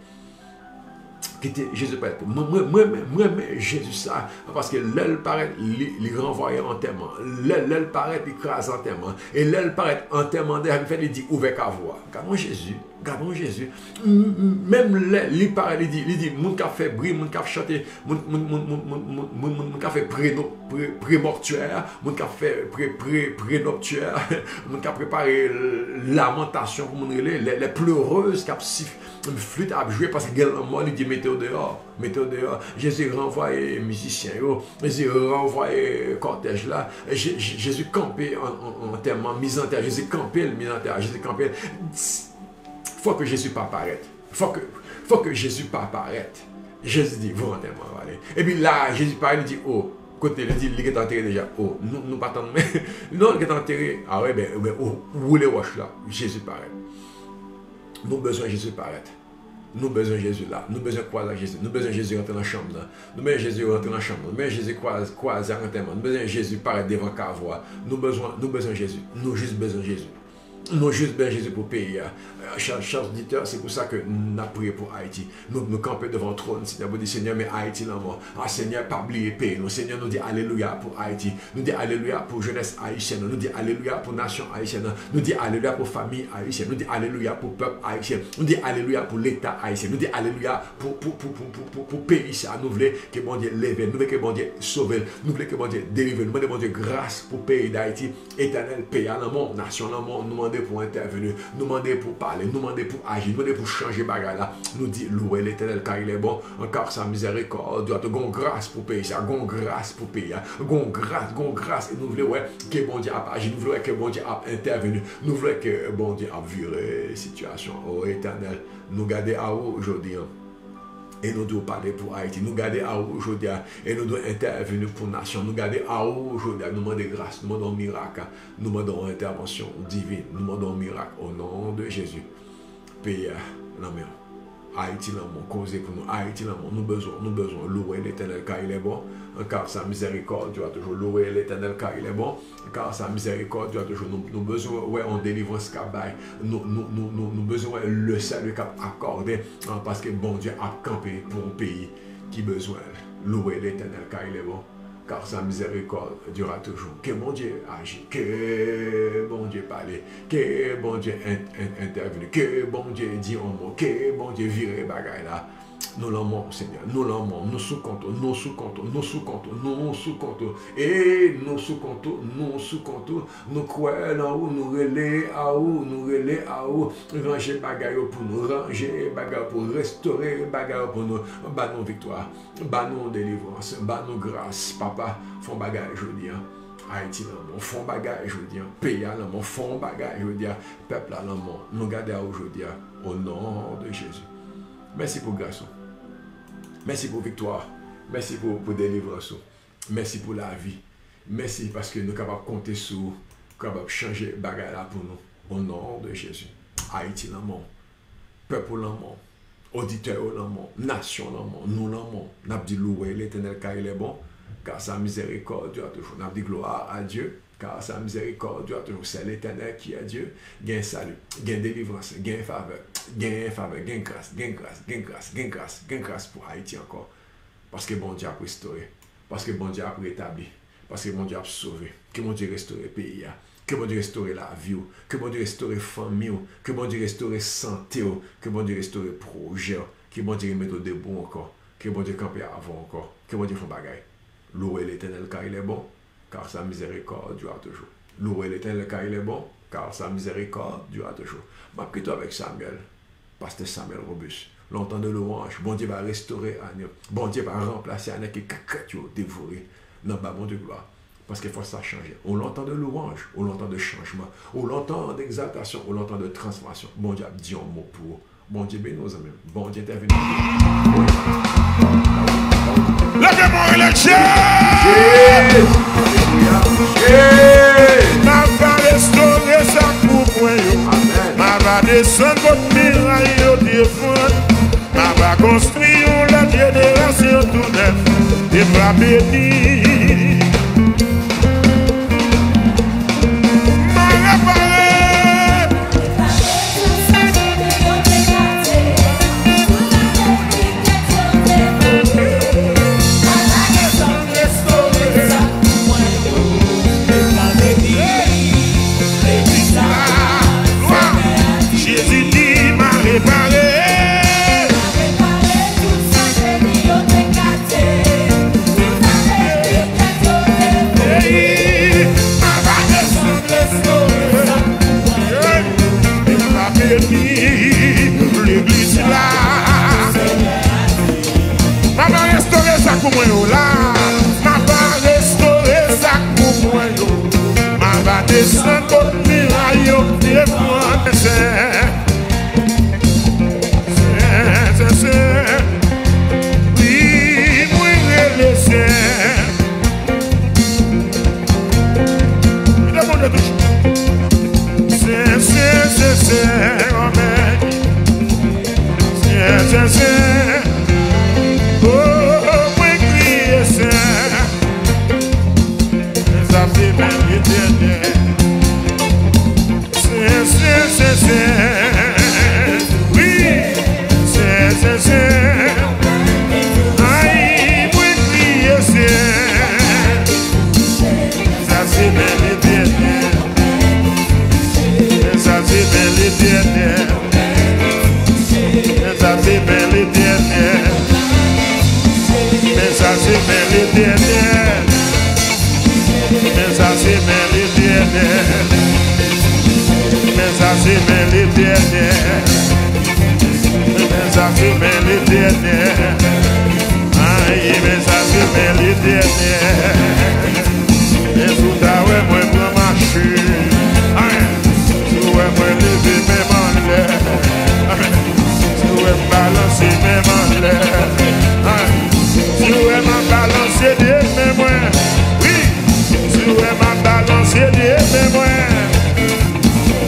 Speaker 2: Quitter Jésus paraît pour moi, Jésus ça, parce que l'aile paraît, il renvoie en enterrement. L'aile paraît, il crase en enterrement. Et l'aile paraît enterrement, il dit ouvert qu'à voir. Gardons Jésus. Même l'aile paraît, il dit, mon café brille, mon café chanter, mon café pré-mortuaire, mon café pré-noctuaire, mon café préparer lamentation pour mon les pleureuses qui flûte à jouer parce que moi il dit mettez dehors. Jésus renvoie les musiciens, Jésus renvoie le cortège là, Jésus campé en termes mise en terre, Jésus campé mise en terre, Jésus campé. Faut que Jésus pas apparaître. Faut que Jésus pas apparaître. Jésus dit vous enterrement allez. Et puis là Jésus parle il dit oh côté il dit il est enterré déjà oh nous pas attendre mais non il est enterré ah ouais ben où les roches là Jésus paraît. Nous besoin de Jésus paraître. Nous besoin de Jésus là. Nous besoin de croiser Jésus. Nous besoin de Jésus rentrer dans la chambre là. Nous besoin de Jésus rentrer dans la chambre. Nous besoin de Jésus croiser en enterrement. Nous besoin de Jésus paraître devant Cavoie. Nous besoin de Jésus. Nous juste besoin de Jésus. Nous juste besoin de Jésus pour payer. Chers auditeurs, c'est pour ça que nous avons prié pour Haïti. Nous campons devant le trône, Seigneur, pour dire Seigneur, mais Haïti là mort. Seigneur, pas oublier payer. Nous, Seigneur, nous dit Alléluia pour Haïti. Nous dit Alléluia pour jeunesse haïtienne. Nous dit Alléluia pour nation haïtienne. Nous dit Alléluia pour famille haïtienne. Nous dit Alléluia pour peuple haïtien. Nous dit Alléluia pour l'État haïtien. Nous dit Alléluia pour pays ça. Nous voulons que bon Dieu lève. Nous voulons que bon Dieu sauve. Nous voulons que bon Dieu délivre. Nous voulons que bon Dieu grâce pour pays d'Haïti. Éternel pays à l'amour, nation l'amour. Nous demandons pour intervenir. Nous demandons pour parler. Nous demandons pour agir. Nous demandons pour changer bagarre là. Nous dit louer l'Éternel car il est bon. Encore sa miséricorde. Gon grâce pour pays ça. Gon grâce pour pays. Gon grâce. Et nous voulons que bon Dieu a agi. Nous voulons que bon Dieu a intervenu. Nous voulons que bon Dieu a viré la situation. Oh Éternel, nous gardons à vous aujourd'hui. Et nous devons parler pour Haïti. Nous gardons à vous aujourd'hui. Et nous devons intervenir pour la nation. Nous gardons à vous aujourd'hui. Nous demandons grâce. Nous demandons miracle. Nous demandons intervention divine. Nous demandons miracle au nom de Jésus. Pays, non mais Haïti, l'amour, causez pour nous. Haïti, l'amour, nous besoin louer l'Éternel car il est bon. Car sa miséricorde, tu as toujours louer l'Éternel car il est bon. Car sa miséricorde, tu as toujours nous besoin, ouais, on délivrance qu'a bail. Nous besoin le salut qu'a accordé. Parce que bon Dieu a campé pour un pays qui besoin louer l'Éternel car il est bon. Car sa miséricorde durera toujours. Que mon Dieu agit, que bon Dieu parle, que bon Dieu intervenu, que bon Dieu dit un mot, que bon Dieu vire bagaille là. Nous l'aimons, Seigneur, nous l'aimons, nous sous-comptons, et nous sous-comptons, nous croyons en où, nous relais à où, ranger bagaille pour nous, ranger bagaille pour restaurer bagaille pour nous, bas nos victoires, bas nos délivrances, bas nos grâces, papa, font bagaille, je dis, Haïti, l'amour, font bagaille, je dis, pays, l'amour, font bagaille, je dis, peuple, l'amour, nous gardons aujourd'hui, au nom de Jésus. Merci pour grâce. Merci pour victoire. Merci pour délivrance. Merci pour la vie. Merci parce que nous sommes capables de compter sur vous, capables de changer les bagages là pour nous. Au nom de Jésus. Haïti l'amour. Peuple l'amour. Auditeur l'amour. Nation l'amour. Nous l'amour. Nous avons dit louer l'Éternel car il est bon. Car sa miséricorde dure toujours. Nous avons dit gloire à Dieu. Car sa miséricorde dure toujours. C'est l'Éternel qui est Dieu. Gain salut. Gain délivrance. Gain faveur. Gain grâce pour Haïti encore. Parce que bon Dieu a restauré. Parce que bon Dieu a rétabli. Parce que mon Dieu a sauvé. Que mon Dieu restaure le pays. Que mon Dieu restaure la vie. Que mon Dieu restaure la famille. Que mon Dieu restaure la santé. Que mon Dieu restaure le projet. Que mon Dieu mette de bon encore. Que mon Dieu campe avant encore. Que mon Dieu fasse bagaille. Louez l'Éternel car il est bon. Car sa miséricorde durera toujours. Louez l'Éternel car il est bon. Car sa miséricorde durera toujours. Je prie toi avec Samuel. Pasteur Samuel Robus. Longtemps de louange. Bon Dieu va restaurer Anne. Bon Dieu va remplacer Anne qui est dévoré. Non, pas bon de gloire. Parce qu'il faut ça changer. On l'entend de louange, on l'entend de changement, on l'entend d'exaltation, on l'entend de transformation. Bon Dieu a dit un mot pour. Bon Dieu bénis nos amis. Bon Dieu intervient.
Speaker 4: Levez-moi élection! Ma va restaurer sa coupe. Ma va descendre votre miraille au défendre. Ma va construire la génération tout neuf. Et va bénir. Ma réparer. Jésus dit m'a réparé. L'église là, ma va restaurer ça pour moi là, ma va restaurer ça pour moi, ma va descendre au miraille de moi, oui, moi je le sais, il demande de toucher. Oh, moi crier ça, ça fait même l'éternel. Oui, c'est. Aïe, moi crier ça fait même l'éternel. Ça c'est bel éternel. Ça c'est bel éternel. Mais ça c'est bel éternel. Mais ça c'est bel éternel. Mais ça c'est bel éternel. Mais ça c'est bel éternel. Aïe, mais ça c'est bel éternel. Et tout à l'heure, moi pour marcher. Moi lever mes mains en l'air, je vais balancer mes mains en l'air, je vais balancer des mémoires, oui, je vais balancer des mémoires,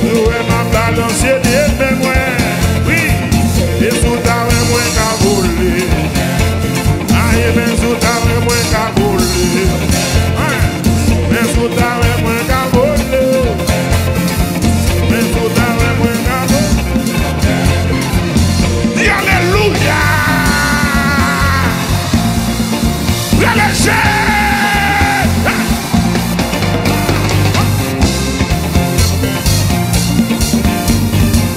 Speaker 4: je vais balancer des mémoires, oui, et tout à l'heure moi qu'à voler, aïe, mais tout à l'heure moi qu'à voler, mais tout à l'heure moi qu'à voler. Alléluia!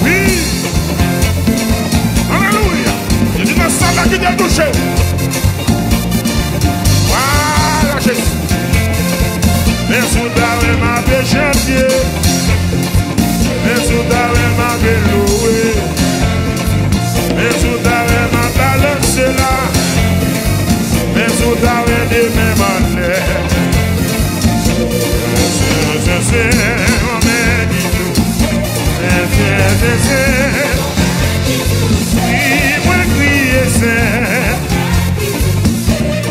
Speaker 4: Oui! Alléluia! Je dis dans ça là qui vient toucher. Voilà Jésus. Mais sous ta main m'a chanté. Mais sous ta main m'a loué. Mais sous ta main m'a balancé là. Mais sous ta main de mes mains. C'est mon médito. C'est. Oui, moi crier c'est.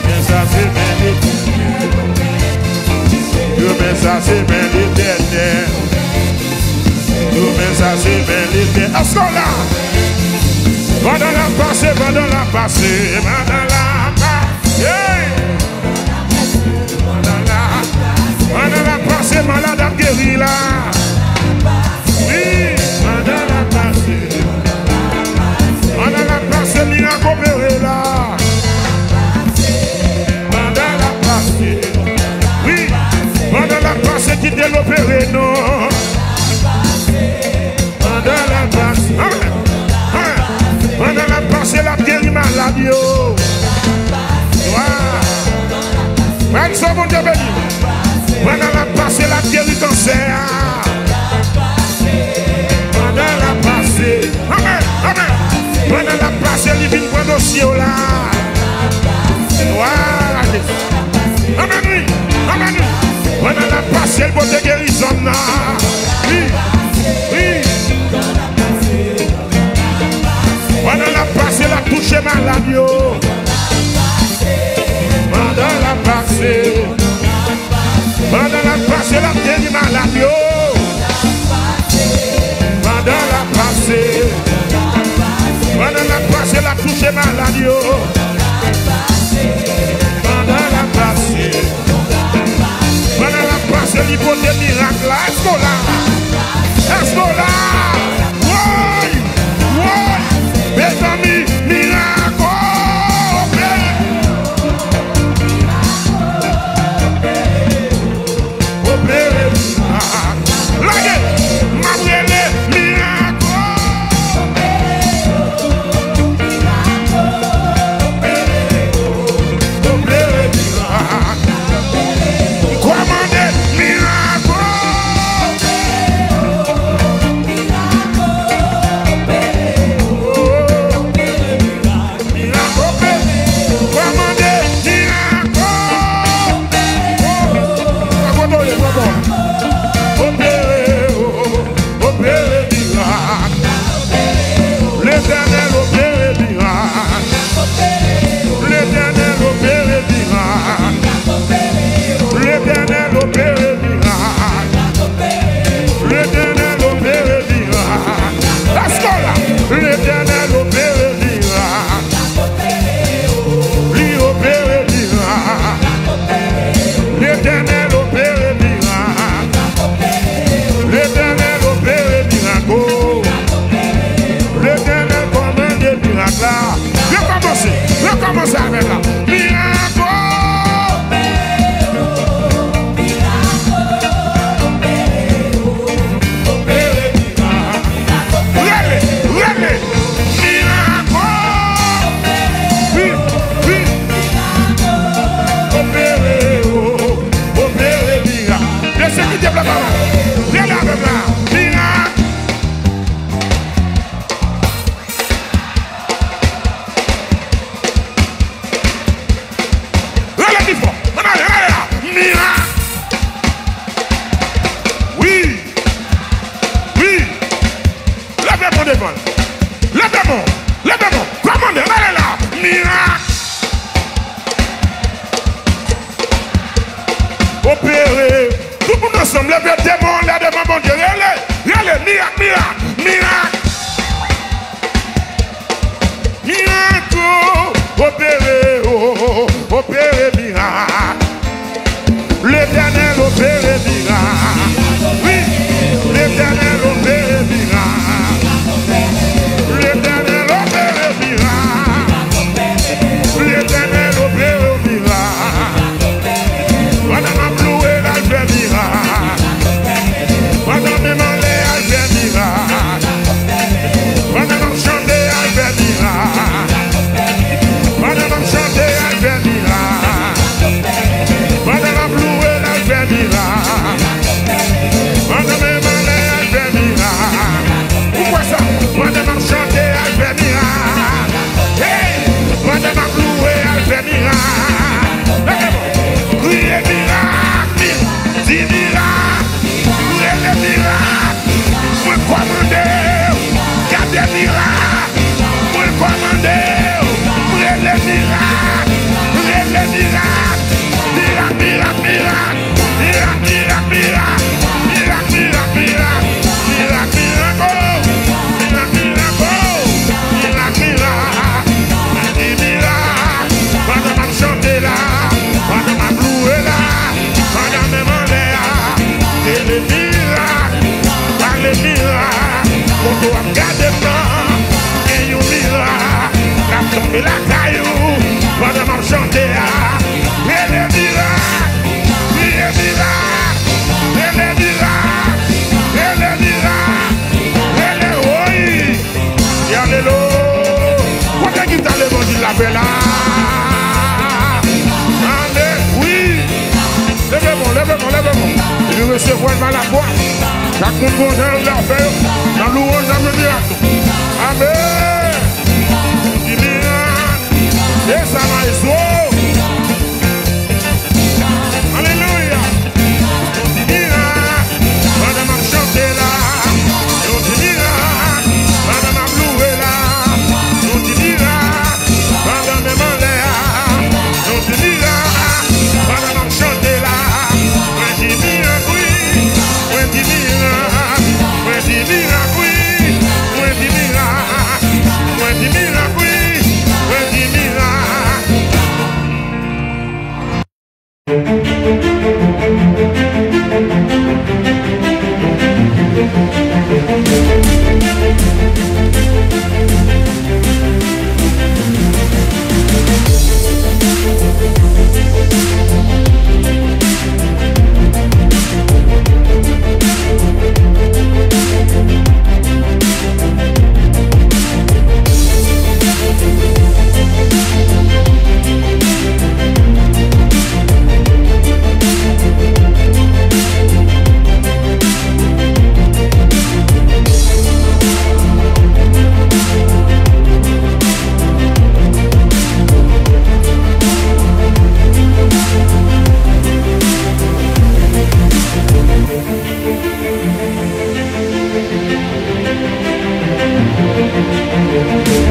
Speaker 4: Mais ça c'est médito. Mais ça c'est bel éternel. Mais ça c'est bel éternel. Est-ce qu'on l'a? Va dans la passée, va dans la passée, va dans la passée. Va dans la passée, malade à guérir là. Oui, va dans la passée. Va dans la passée, miracle opéré là. Va dans la passée. Oui. opéré non. Pendant la passe, pendant la passe, la guéri maladie. Même ça, mon Dieu béni. Pendant la passe, la guéri cancer. Pendant la passe, amen, amen. Pendant la passe, il vient prendre dossier là. Voilà. Amen, oui, amen. Pendant la passe, il va te guérison là. Oui, oui. Pendant la passe, il a touché maladie. Pendant la passe, la guéri maladie. Pendant la passe, la touché maladie. Pendant la passe, l'hypothèse miracle là. Est-ce qu'on l'a? Oui, oui. Mes amis, miracle. Opéré, la gueule, ma brûlé, miracle. Opéré, miracle. Commandé, miracle. Opéré, tout le monde ensemble, levez le démon, mon Dieu, allez, miracle, opéré, miracle, l'éternel opéré, miracle, oui, l'éternel opéré, miracle, l'éternel opéré, miracle, l'éternel opéré, miracle. Madame Bloué, la fait miracle. Madame Malé, elle fait miracle. Madame Chanté, elle fait miracle. Madame Chanté, elle fait miracle. Madame Bloué, elle fait miracle. Madame Malé, elle fait miracle. Pourquoi ça? Madame Chanté, elle fait miracle. Hey! Madame Bloué, elle fait miracle. Criez miracle, dis miracle, criez les miracles, moi commandez, gardez miracle, moi commandez, criez les miracles, Et la caillou, pendant que je chantais, et les miracles, La composante de la paix, la louange à me miracle. Amen. Du miracle, et ça va être. Alléluia. Du miracle, madame a chanté là. Du miracle, madame a loué là. Du miracle, madame est malée là. Du miracle, madame a chanté là. Du miracle, oui. Du miracle, du miracle, oui. Du miracle, du miracle, oui. Du
Speaker 5: Thank you.